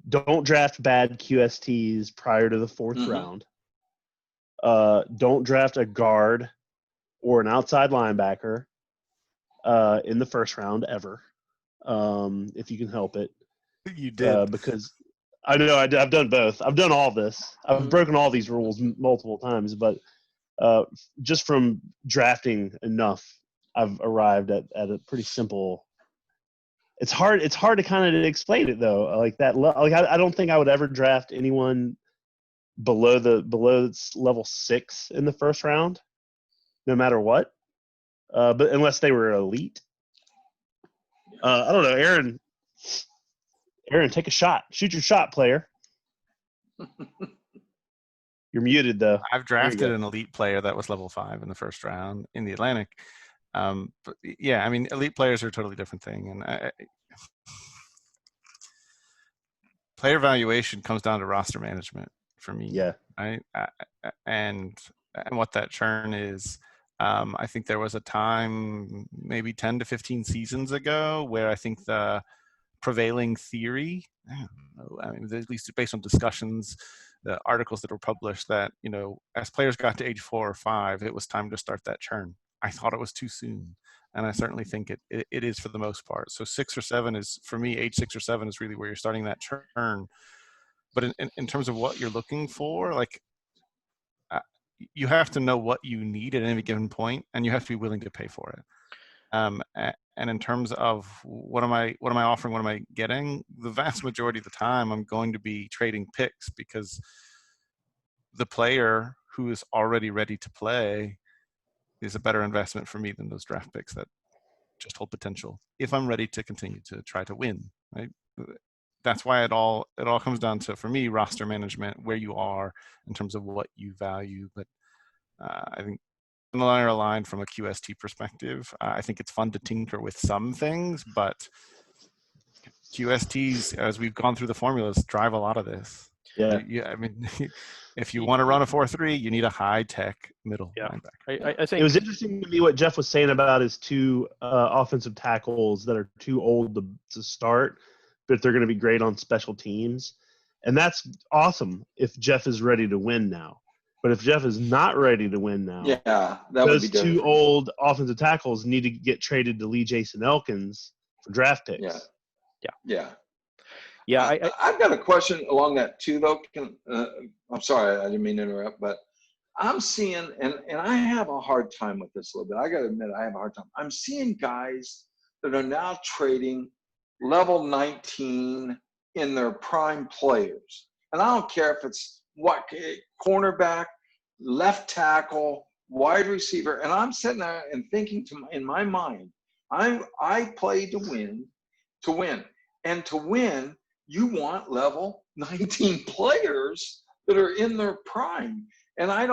Don't draft bad QSTs prior to the 4th round. Don't draft a guard or an outside linebacker in the 1st round ever. if you can help it. You did. Because I know I've done both. I've done all this. I've broken all these rules multiple times, but just from drafting enough, I've arrived at a pretty simple. It's hard to kind of explain it though. Like that. Like I don't think I would ever draft anyone below level 6 in the first round, no matter what. But unless they were elite. I don't know, Aaron. Aaron, take a shot. Shoot your shot, player. You're muted though. I've drafted an elite player that was level 5 in the first round in the Atlantic. But yeah, I mean, elite players are a totally different thing, and player valuation comes down to roster management for me. Yeah. Right. And what that churn is. I think there was a time, maybe 10 to 15 seasons ago, where I think the prevailing theory, I mean, at least based on discussions, the articles that were published, that, you know, as players got to age 4 or 5, it was time to start that churn. I thought it was too soon, and I certainly think it is for the most part. So 6 or 7 is, for me, age 6 or 7 is really where you're starting that churn. But in terms of what you're looking for, like, you have to know what you need at any given point, and you have to be willing to pay for it. And in terms of what am I offering, what am I getting, the vast majority of the time I'm going to be trading picks, because the player who is already ready to play is a better investment for me than those draft picks that just hold potential, if I'm ready to continue to try to win, right? That's why it all comes down to, for me, roster management, where you are in terms of what you value. But I think and are aligned from a QST perspective. I think it's fun to tinker with some things, but QSTs, as we've gone through the formulas, drive a lot of this. Yeah. I mean, if you want to run a 4-3, you need a high-tech middle linebacker. I think it was interesting to me what Jeff was saying about his 2 offensive tackles that are too old to start, but they're going to be great on special teams. And that's awesome if Jeff is ready to win now. But if Jeff is not ready to win now, that those would be 2 old offensive tackles need to get traded to Lee Jason Elkins for draft picks. Yeah. I've got a question along that too, though. I'm sorry, I didn't mean to interrupt, but I'm seeing, and I have a hard time with this a little bit. I got to admit, I have a hard time. I'm seeing guys that are now trading level 19 in their prime players. And I don't care if it's cornerback, left tackle, wide receiver. And I'm sitting there and thinking in my mind, I play to win. And to win, you want level 19 players that are in their prime. And I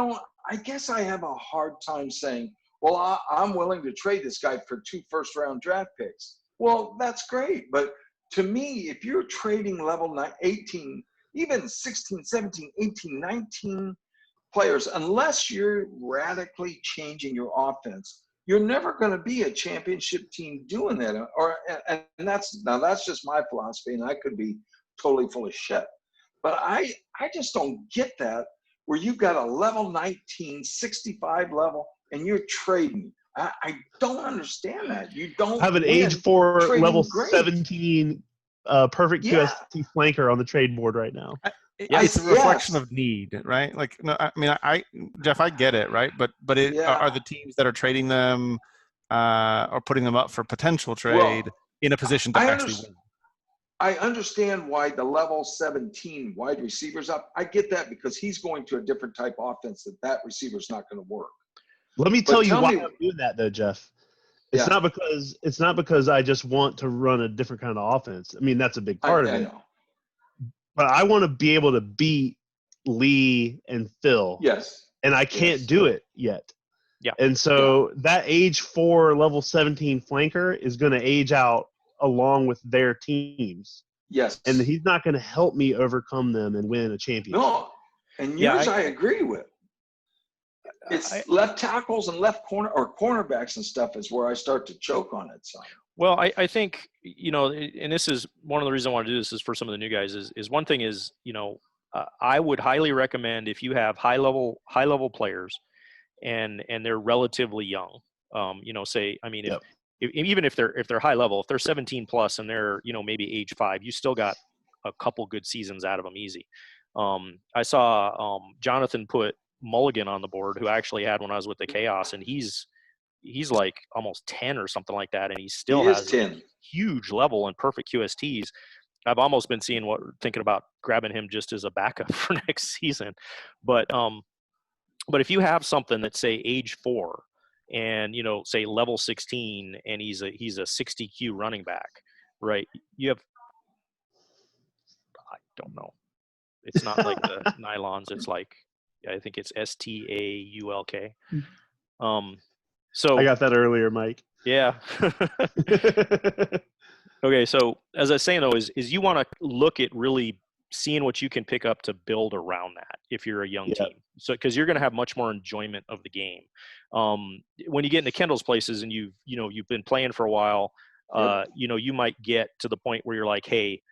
guess I have a hard time saying, well, I'm willing to trade this guy for 2 first-round draft picks. Well, that's great. But to me, if you're trading level 18, even 16, 17, 18, 19 players, unless you're radically changing your offense, you're never going to be a championship team doing that. And that's just my philosophy, and I could be totally full of shit. But I just don't get that, where you've got a level 19, 65 level, and you're trading. I don't understand that. You don't have an age 4 level great. 17 perfect QST flanker on the trade board right now. It's a reflection of need, right? Like, no, I mean, Jeff, I get it, right? But are the teams that are trading them or putting them up for potential trade in a position to actually win? I understand why the level 17 wide receiver's up. I get that, because he's going to a different type of offense that receiver's not going to work. Let me tell you why I'm doing that, though, Jeff. It's not because I just want to run a different kind of offense. I mean, that's a big part of it. Know. But I want to be able to beat Lee and Phil. Yes. And I can't do it yet. Yeah. And so that age 4 level 17 flanker is going to age out along with their teams. Yes. And he's not going to help me overcome them and win a championship. No. And yours I agree with. It's left tackles and left corner or cornerbacks and stuff is where I start to choke on it. So. Well, I think, you know, and this is one of the reasons I want to do this is for some of the new guys is one thing is, you know, I would highly recommend if you have high level players and they're relatively young, you know, say, I mean, even if they're high level, if they're 17 plus and they're, you know, maybe age 5, you still got a couple good seasons out of them easy. I saw Jonathan put Mulligan on the board, who I actually had when I was with the Chaos, and he's like almost 10 or something like that, and he still He is has 10. huge level and perfect QSTs. I've almost been thinking about grabbing him just as a backup for next season. But if you have something that's, say, age 4 and, you know, say level 16, and he's a 60 Q running back, right? You have, I don't know. It's not like the nylons. It's like, I think it's STAULK. So I got that earlier, Mike. yeah. Okay, so as I was saying, though, is you want to look at really seeing what you can pick up to build around that if you're a young team. So because you're going to have much more enjoyment of the game. When you get into Kendall's places and you've been playing for a while, you know, you might get to the point where you're like, hey,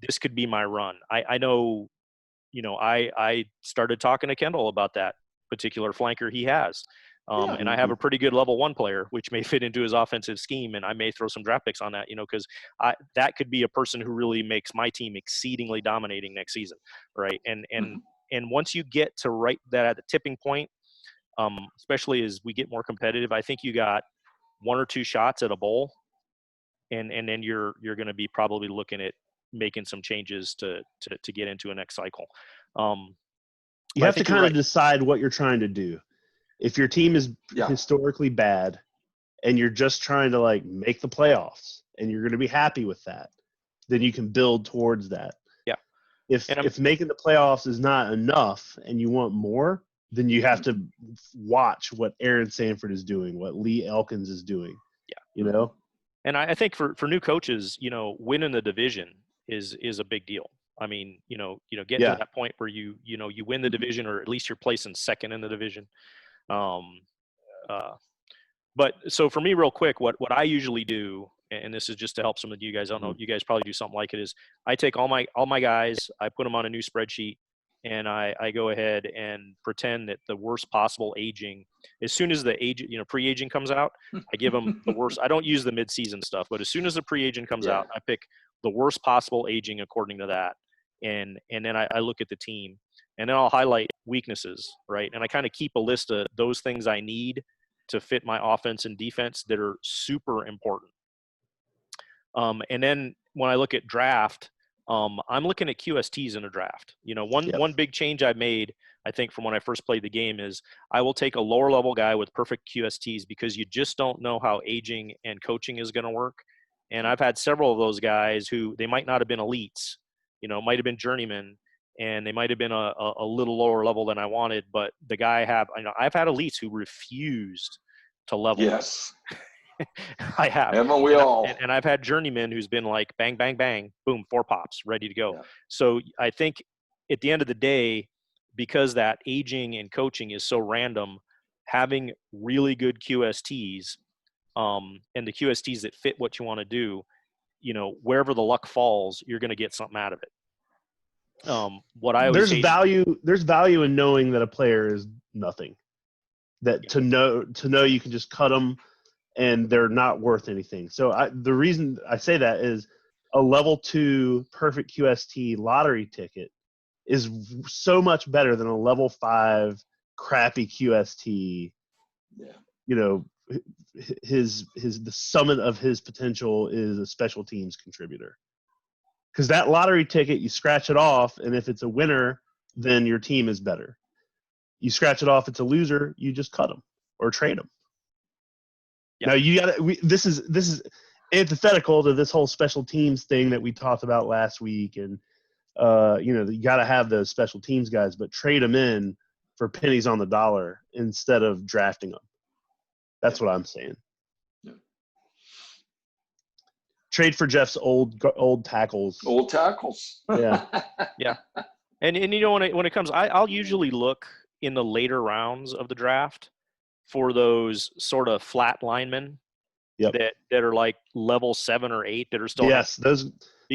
this could be my run. I know, you know, I started talking to Kendall about that particular flanker he has. And I have a pretty good level 1 player, which may fit into his offensive scheme, and I may throw some draft picks on that, you know, because that could be a person who really makes my team exceedingly dominating next season, right? And once you get to right that at the tipping point, especially as we get more competitive, I think you got 1 or 2 shots at a bowl, and then you're going to be probably looking at making some changes to get into a next cycle. You have to kind of decide what you're trying to do. If your team is historically bad and you're just trying to like make the playoffs and you're going to be happy with that, then you can build towards that. Yeah. If making the playoffs is not enough and you want more, then you have to watch what Aaron Sanford is doing, what Lee Elkins is doing. Yeah. You know? And I think for new coaches, you know, winning the division is a big deal. I mean, you know, getting to that point where you win the division, or at least you're placing second in the division. But so for me, real quick, what I usually do, and this is just to help some of you guys, I don't know, you guys probably do something like it, is I take all my guys, I put them on a new spreadsheet, and I go ahead and pretend that the worst possible aging, as soon as the age, you know, pre-aging comes out, I give them the worst. I don't use the mid-season stuff, but as soon as the pre-aging comes out, I pick the worst possible aging according to that. And then I look at the team, and then I'll highlight weaknesses, right? And I kind of keep a list of those things I need to fit my offense and defense that are super important. And then when I look at draft, I'm looking at QSTs in a draft. You know, one big change I've made, I think, from when I first played the game is I will take a lower level guy with perfect QSTs, because you just don't know how aging and coaching is going to work. And I've had several of those guys who, they might not have been elites, you know, might have been journeymen, and they might have been a little lower level than I wanted, but the guy I've had elites who refused to level. Yes. I have. Haven't we all? And I've had journeymen who's been like, bang, bang, bang, boom, 4 pops, ready to go. Yeah. So I think at the end of the day, because that aging and coaching is so random, having really good QSTs, and the QSTs that fit what you want to do, you know, wherever the luck falls, you're going to get something out of it. What I always there's value in knowing that a player is nothing. To know you can just cut them and they're not worth anything. So the reason I say that is a level 2 perfect QST lottery ticket is so much better than a level 5 crappy QST. Yeah. You know, the summit of his potential is a special teams contributor. Because that lottery ticket, you scratch it off, and if it's a winner, then your team is better. You scratch it off, it's a loser, you just cut them or trade them. Now you got to. This is antithetical to this whole special teams thing that we talked about last week, and you know, you got to have those special teams guys, but trade them in for pennies on the dollar instead of drafting them. That's what I'm saying. Yeah. Trade for Jeff's old tackles. Old tackles. Yeah. Yeah. And you know, when it comes, I'll usually look in the later rounds of the draft for those sort of flat linemen that are like level 7 or 8 that are still. Yes,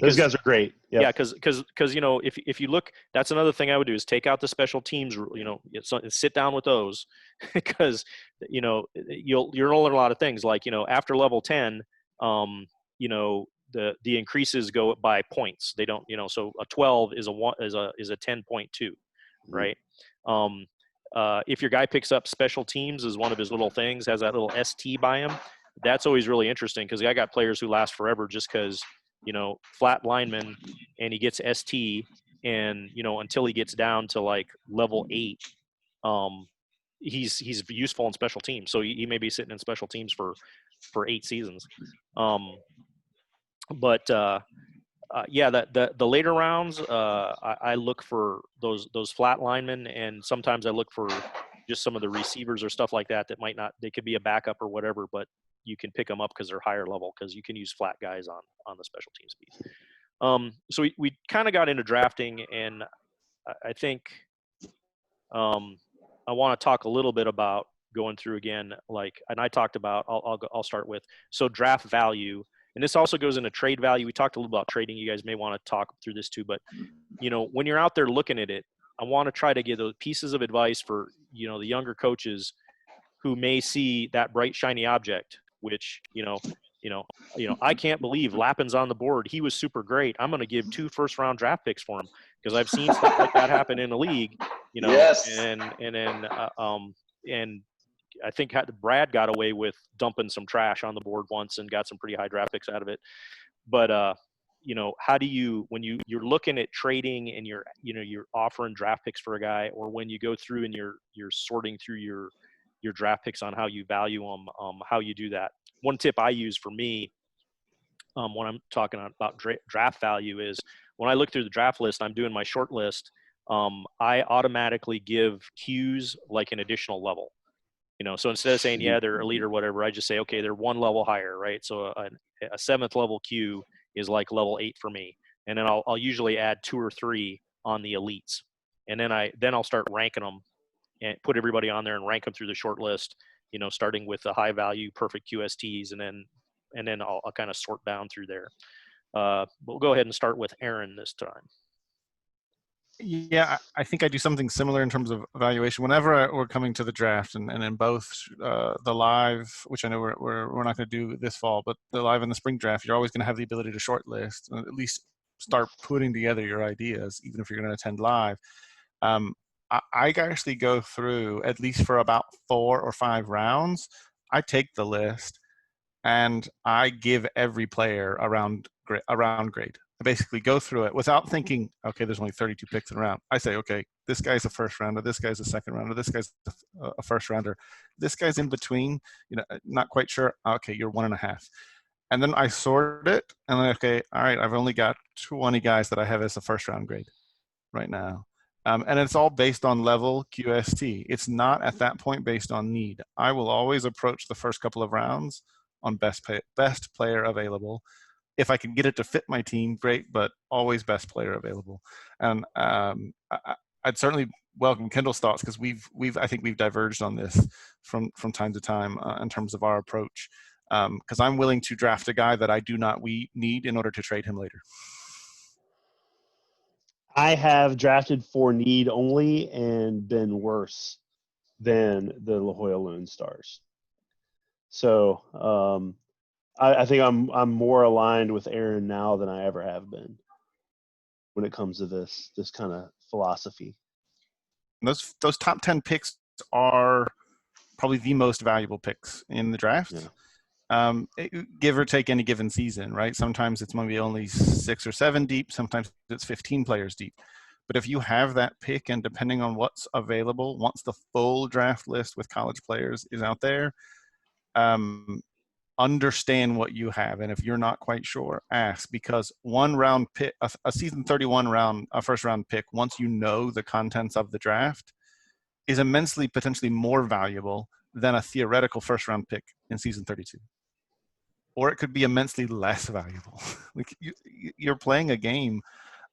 Those guys are great. Yep. Yeah, because you know, if you look, that's another thing I would do is take out the special teams. You know, sit down with those because you know you'll learn a lot of things. Like, you know, after level 10, you know, the increases go by points. They don't, you know, so a 12 is a 10.2, right? If your guy picks up special teams as one of his little things, has that little ST by him, that's always really interesting because I got players who last forever just because, you know, flat lineman and he gets ST, and, you know, until he gets down to like level 8, he's useful in special teams. So he may be sitting in special teams for 8 seasons. Yeah, the later rounds, I look for those flat linemen, and sometimes I look for just some of the receivers or stuff like that might not. They could be a backup or whatever, but you can pick them up because they're higher level because you can use flat guys on the special teams piece. So we kind of got into drafting, and I think I want to talk a little bit about going through again, like, and I talked about, I'll start with, so draft value. And this also goes into trade value. We talked a little about trading. You guys may want to talk through this too, but, you know, when you're out there looking at it, I want to try to give those pieces of advice for, you know, the younger coaches who may see that bright, shiny object, which, I can't believe Lappin's on the board. He was super great. I'm going to give 2 first-round draft picks for him because I've seen stuff like that happen in the league, you know, Yes. and I think Brad got away with dumping some trash on the board once and got some pretty high draft picks out of it. But, you know, how do you, when you're looking at trading and you're offering draft picks for a guy, or when you go through and you're sorting through your draft picks on how you value them, how you do that? One tip I use for me, when I'm talking about draft value, is when I look through the draft list, I'm doing my short list. I automatically give Qs like an additional level. You know, so instead of saying, yeah, they're elite or whatever, I just say, okay, they're 1 level higher, right? So a 7th level Q is like level 8 for me. And then I'll usually add 2 or 3 on the elites. And then I'll start ranking them and put everybody on there and rank them through the short list, you know, starting with the high value, perfect QSTs. And then I'll kind of sort down through there. We'll go ahead and start with Aaron this time. Yeah, I think I do something similar in terms of evaluation. Whenever we're coming to the draft, and in both the live, which I know we're not going to do this fall, but the live and the spring draft, you're always going to have the ability to shortlist and at least start putting together your ideas, even if you're going to attend live. I actually go through, at least for about 4 or 5 rounds, I take the list and I give every player a round grade. I basically go through it without thinking, okay, there's only 32 picks in a round. I say, okay, this guy's a first rounder, this guy's a second rounder, this guy's a first rounder, this guy's in between, you know, not quite sure. Okay, you're 1.5. And then I sort it, and then, okay, all right, I've only got 20 guys that I have as a first round grade right now. And it's all based on level QST. It's not at that point based on need. I will always approach the first couple of rounds on best player available. If I can get it to fit my team, great, but always best player available. And I'd certainly welcome Kendall's thoughts, because I think we've diverged on this from time to time in terms of our approach. Because I'm willing to draft a guy that I do not need in order to trade him later. I have drafted for need only and been worse than the La Jolla Lone Stars. So I think I'm more aligned with Aaron now than I ever have been when it comes to this kind of philosophy. Those top 10 picks are probably the most valuable picks in the draft. Yeah. Give or take any given season, right? Sometimes it's maybe only 6 or 7 deep. Sometimes it's 15 players deep. But if you have that pick, and depending on what's available, once the full draft list with college players is out there, understand what you have. And if you're not quite sure, ask, because 1 round pick, a season 31 round, a first round pick, once you know the contents of the draft, is immensely potentially more valuable than a theoretical first round pick in season 32. Or it could be immensely less valuable. Like you're playing a game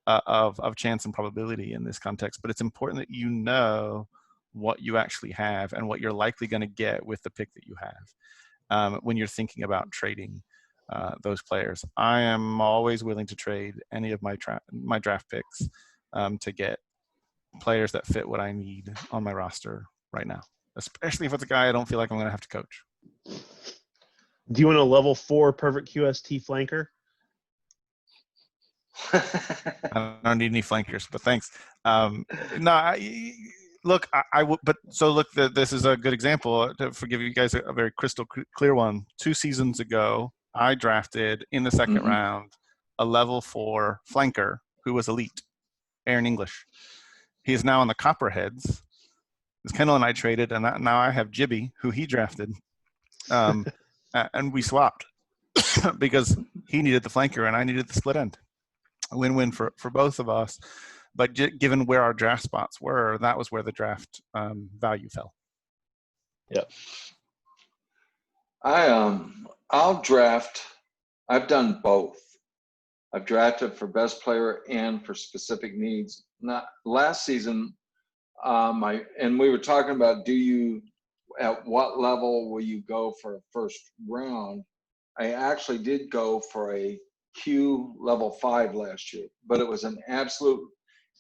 of chance and probability in this context, but it's important that you know what you actually have and what you're likely going to get with the pick that you have when you're thinking about trading. those players. I am always willing to trade any of my draft picks to get players that fit what I need on my roster right now, especially if it's a guy I don't feel like I'm going to have to coach. Do you want a level 4 perfect QST flanker? I don't need any flankers, but thanks. No, look, I would, but so look, this is a good example to give you guys a very crystal clear one. 2 seasons ago, I drafted in the second round a level 4 flanker who was elite, Aaron English. He is now on the Copperheads. This Kendall and I traded, and now I have Jibby, who he drafted, and we swapped because he needed the flanker and I needed the split end. A win-win for both of us. But given where our draft spots were, that was where the draft value fell. Yep. I'll draft. I've done both. I've drafted for best player and for specific needs. Not last season. And we were talking about, at what level will you go for a first round? I actually did go for a Q level 5 last year, but it was an absolute.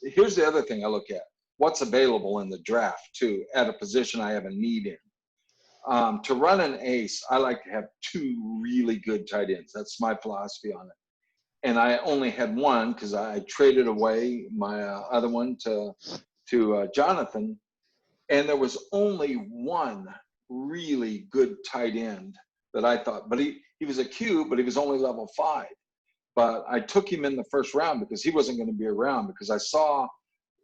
Here's the other thing I look at: what's available in the draft too, at a position I have a need in. To run an ace, I like to have 2 really good tight ends. That's my philosophy on it. And I only had one because I traded away my other one to Jonathan, and there was only one really good tight end that I thought, but he was a Q, but he was only level 5. But I took him in the first round because he wasn't going to be around, because I saw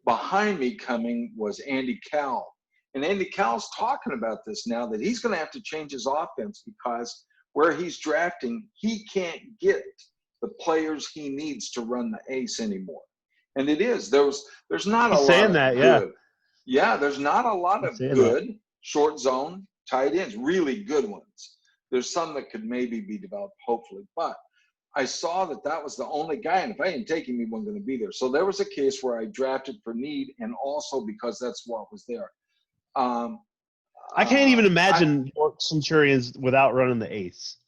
behind me coming was Andy Cowell. And Andy Cowell's talking about this now, that he's going to have to change his offense because where he's drafting, he can't get the players he needs to run the ace anymore. And it is, there's not a lot of good. Yeah, there's not a lot of good short zone tight ends, really good ones. There's some that could maybe be developed, hopefully. But I saw that was the only guy, and if I didn't take him, he wasn't going to be there. So there was a case where I drafted for need, and also because that's what was there. I can't even imagine Centurions without running the ace.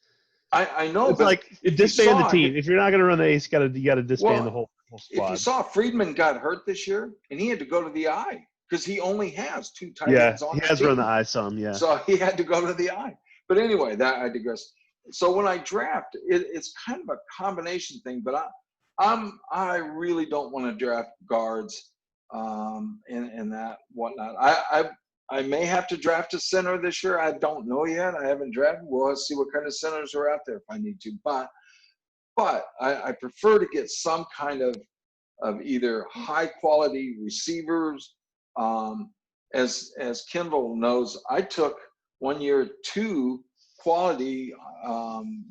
I know, it's but like disband the team. If you're not going to run the ace, you got to disband the whole squad. If you saw, Friedman got hurt this year, and he had to go to the I because he only has 2 tight ends on his team. He has run the I some, yeah. So he had to go to the I. But anyway, that I digress. So when I draft, it's kind of a combination thing. But I really don't want to draft guards and that whatnot. I may have to draft a center this year. I don't know yet. I haven't drafted. We'll see what kind of centers are out there if I need to. But I prefer to get some kind of either high quality receivers. As Kendall knows, I took 1 year 2 quality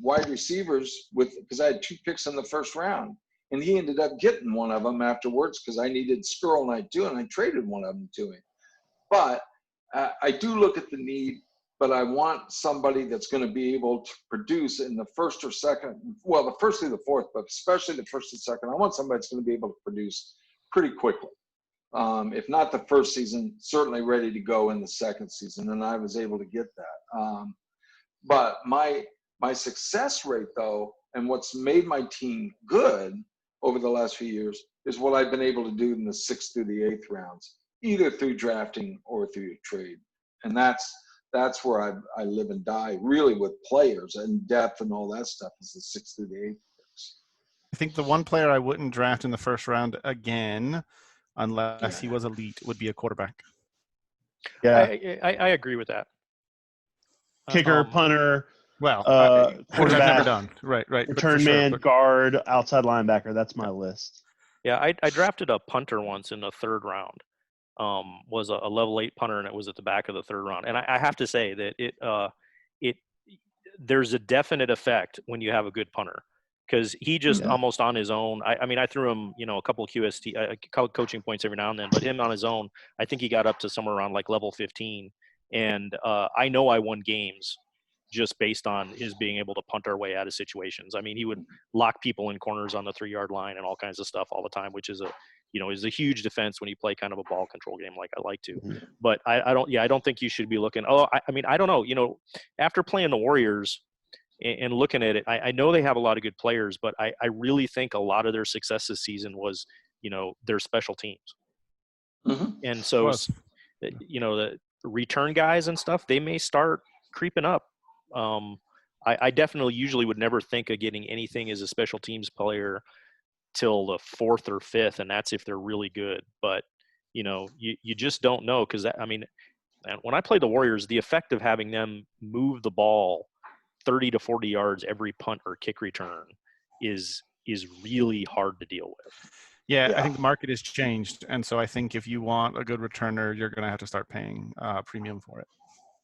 wide receivers because I had 2 picks in the first round, and he ended up getting one of them afterwards because I needed Squirrel Night too, and I traded one of them to him. But I do look at the need, but I want somebody that's going to be able to produce in the first or second, well, the first through the fourth, but especially the first and second. I want somebody that's going to be able to produce pretty quickly. If not the first season, certainly ready to go in the second season, and I was able to get that. But my success rate, though, and what's made my team good over the last few years is what I've been able to do in the 6th through the 8th rounds, either through drafting or through trade. And that's where I live and die, really, with players and depth and all that stuff, is the 6th through the 8th picks. I think the one player I wouldn't draft in the first round again, unless he was elite, would be a quarterback. Yeah, I agree with that. Kicker, punter, quarterback, quarterback, never done. Right. Return man, guard, outside linebacker. That's my list. Yeah, I drafted a punter once in the 3rd round. Was a level 8 punter, and it was at the back of the 3rd round. And I have to say that there's a definite effect when you have a good punter, because he just almost on his own. I mean, I threw him, a couple of coaching points every now and then, but him on his own, I think he got up to somewhere around like level 15. And I know I won games just based on his being able to punt our way out of situations. I mean, he would lock people in corners on the 3-yard line and all kinds of stuff all the time, which is a huge defense when you play kind of a ball control game like I like to. Mm-hmm. But I don't think you should be looking. I don't know. After playing the Warriors, and looking at it, I know they have a lot of good players, but I really think a lot of their success this season was, their special teams. Mhm. And so, the return guys and stuff, they may start creeping up. I definitely usually would never think of getting anything as a special teams player till the 4th or 5th, and that's if they're really good. But you just don't know, because when I played the Warriors, the effect of having them move the ball 30 to 40 yards every punt or kick return is really hard to deal with. Yeah, Yeah. I think the market has changed, and so I think if you want a good returner, you're going to have to start paying premium for it.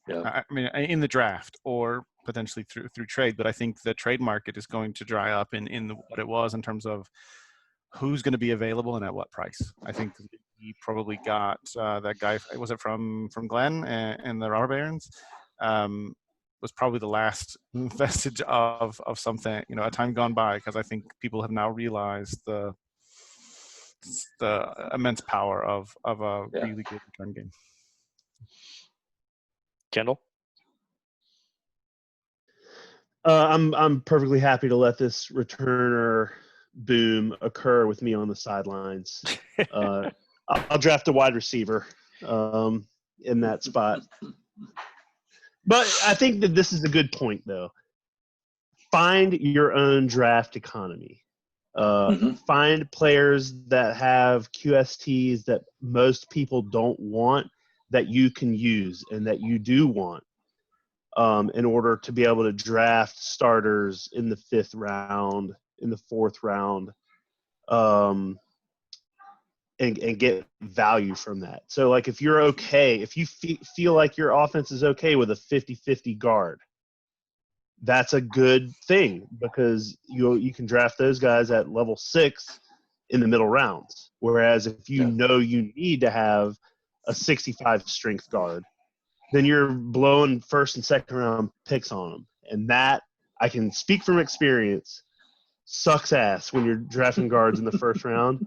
Yeah. I mean, in the draft or potentially through trade, but I think the trade market is going to dry up in what it was in terms of who's going to be available and at what price. I think he probably got that guy. Was it from Glenn and the Robber Barons? Was probably the last vestige of something, a time gone by, because I think people have now realized the immense power of a really good return game. Kendall? I'm perfectly happy to let this returner boom occur with me on the sidelines. I'll draft a wide receiver in that spot. But I think that this is a good point, though. Find your own draft economy. Find players that have QSTs that most people don't want, that you can use and that you do want, in order to be able to draft starters in the 5th round, in the 4th round, and get value from that. So, like, if you're okay, if you feel like your offense is okay with a 50-50 guard, that's a good thing, because you can draft those guys at level 6 in the middle rounds. Whereas if you know you need to have a 65 strength guard, then you're blowing 1st and 2nd round picks on them. And that, I can speak from experience, sucks ass when you're drafting guards in the 1st round.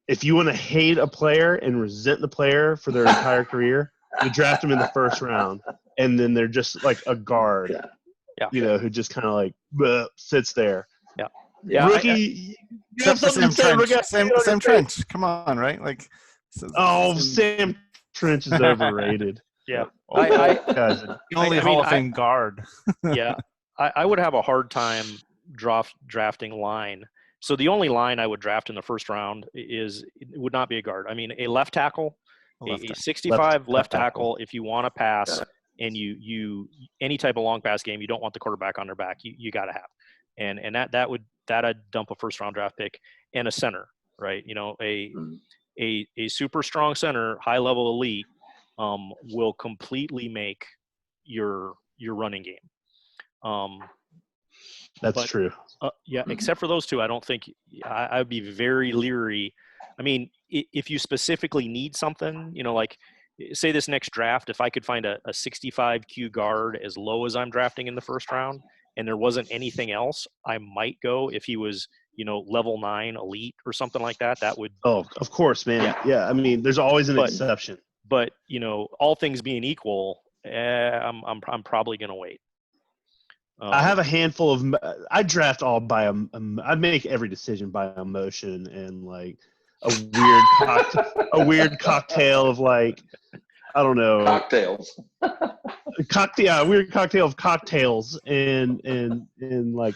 If you want to hate a player and resent the player for their entire career, you draft them in the 1st round, and then they're just like a guard, who just kind of like sits there. Yeah. Rookie, you have something to say. Sam Trench. Come on, right? Like, Sam Trench is overrated. Yeah. The only Hall of Fame guard. Yeah. I would have a hard time drafting line. So the only line I would draft in the 1st round would not be a guard. I mean, a left tackle, a 65 left tackle, if you want to pass and you any type of long pass game, you don't want the quarterback on their back, you got to have. And that'd dump a 1st round draft pick, and a center, right? A super strong center, high level elite, will completely make your running game. That's true. Except for those two, I don't think I'd be very leery. I mean, if you specifically need something, like say this next draft, if I could find a 65 Q guard as low as I'm drafting in the 1st round, and there wasn't anything else, I might go if he was, level 9 elite or something like that. That would. Oh, of course, man. Yeah. I mean, there's always an exception. But all things being equal, I'm probably going to wait. I have a handful of. I draft all by I make every decision by emotion and like a weird cocktail of like, I don't know, cocktails. Weird cocktail of cocktails and like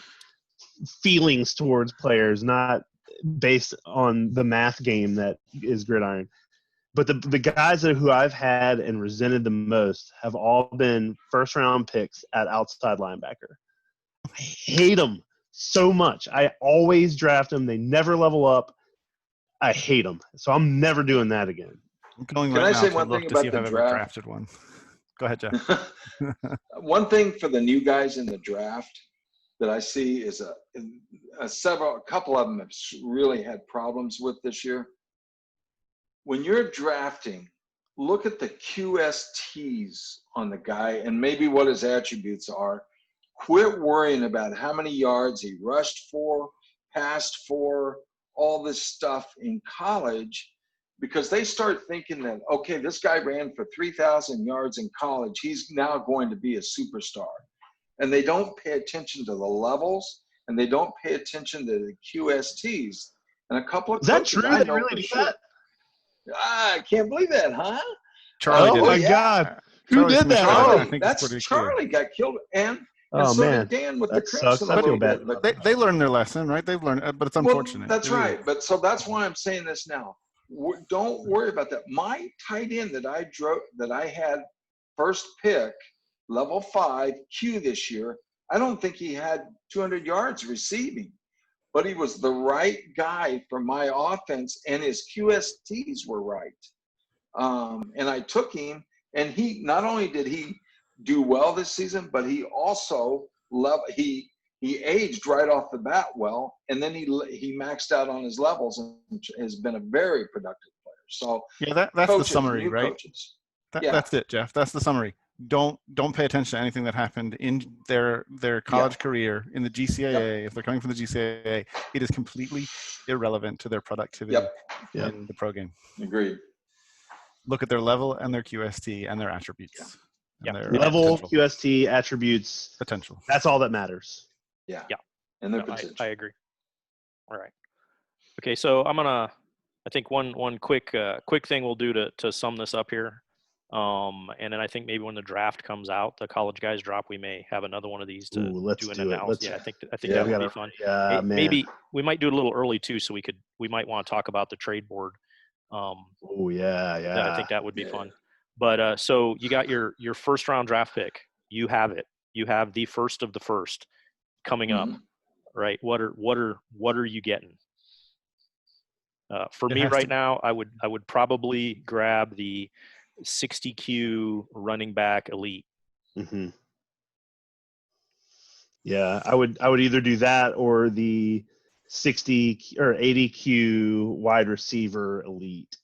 feelings towards players, not based on the math game that is Gridiron. But the guys who I've had and resented the most have all been 1st round picks at outside linebacker. I hate them so much. I always draft them. They never level up. I hate them. So I'm never doing that again. I'm going Can right I now say to one look thing to see about if the I've ever draft? drafted one. Go ahead, Jeff. One thing for the new guys in the draft that I see is a couple of them have really had problems with this year. When you're drafting, look at the QSTs on the guy and maybe what his attributes are. Quit worrying about how many yards he rushed for, passed for, all this stuff in college, because they start thinking that, okay, this guy ran for 3,000 yards in college. He's now going to be a superstar. and they don't pay attention to the levels, and they don't pay attention to the QSTs. And a couple of Is that coaches true? I They know really for do sure. that? I can't believe that, huh? Charlie Oh did my it. God. Who Charlie did Smith that? did it. I Charlie, think it's that's pretty clear. Charlie got killed, and Oh, so man. did Dan with That the sucks. Crimson I a feel little bad. bit. But They learned their lesson, right? They've learned, but it's unfortunate. Well, that's It really right. is. But so that's why I'm saying this now. Don't worry about that. My tight end that I had first pick, level 5 Q this year, I don't think he had 200 yards receiving, but he was the right guy for my offense, and his QSTs were right. And I took him, and he not only did he do well this season, but he also he aged right off the bat well, and then he maxed out on his levels and has been a very productive player. So Yeah, that's coaches, the summary, new right? coaches. That's it, Jeff. That's the summary. Don't pay attention to anything that happened in their college career in the GCAA. If they're coming from the GCAA, it is completely irrelevant to their productivity in the pro game. Agreed. Look at their level and their QST and their attributes. And their Level, potential. QST, attributes. Potential. That's all that matters. Yeah. Yeah. And their No, potential. I agree. All right. Okay, so I think one quick thing we'll do to sum this up here. And then I think maybe when the draft comes out, the college guys drop, we may have another one of these to Let's do an do it. analysis. Yeah, I think Yeah, that we would be fun. Yeah, man. Maybe we might do it a little early too, so we might want to talk about the trade board. Oh yeah. I think that would be fun. But so you got your first round draft pick. You have it. You have the first of the first coming up, right? What are you getting? For me right now, I would probably grab the 60Q running back elite. Mm-hmm. Yeah, I would either do that or the 60 or 80Q wide receiver elite,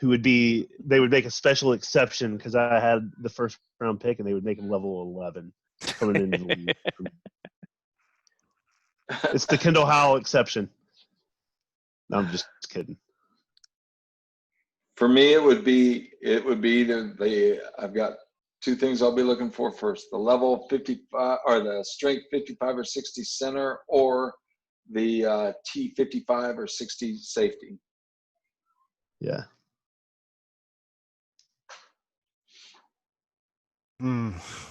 who they would make a special exception because I had the first round pick and they would make him level 11 coming into the league. It's the Kendall Howell exception. No, I'm just kidding. For me, it would be either I've got two things I'll be looking for first: the level 55 or the strength 55 or 60 center, or the T55 or 60 safety. Yeah.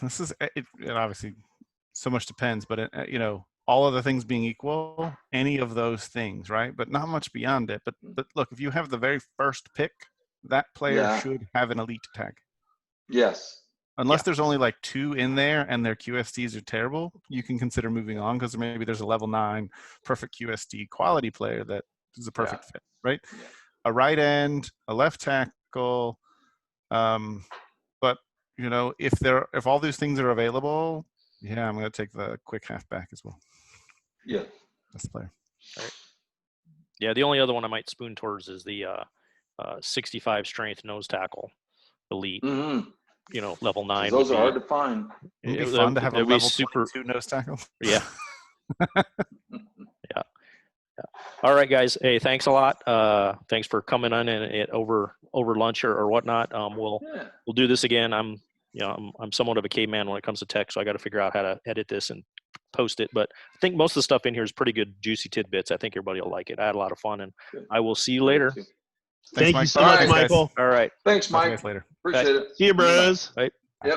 This is it obviously so much depends, but all other things being equal, any of those things, right? But not much beyond it. But look, if you have the very first pick, that player should have an elite tag. Yes. Unless there's only like 2 in there and their QSTs are terrible, you can consider moving on because maybe there's a level 9 perfect QST quality player that is a perfect fit, right? Yeah. A right end, a left tackle, but if all these things are available, I'm going to take the quick halfback as well. Yeah, that's the player. All right. Yeah, the only other one I might spoon towards is the 65 strength nose tackle elite. Level 9. Those are hard to find. It would be fun to have a level 22 nose tackle. Yeah. Yeah. All right, guys. Hey, thanks a lot. Thanks for coming on and over lunch or whatnot. We'll do this again. I'm somewhat of a caveman when it comes to tech, so I got to figure out how to edit this and post it. But I think most of the stuff in here is pretty good, juicy tidbits. I think everybody will like it. I had a lot of fun, and I will see you later. Thank you so much, Michael. All right. Thanks, Mike. Later. Appreciate it. See you, bros. Right.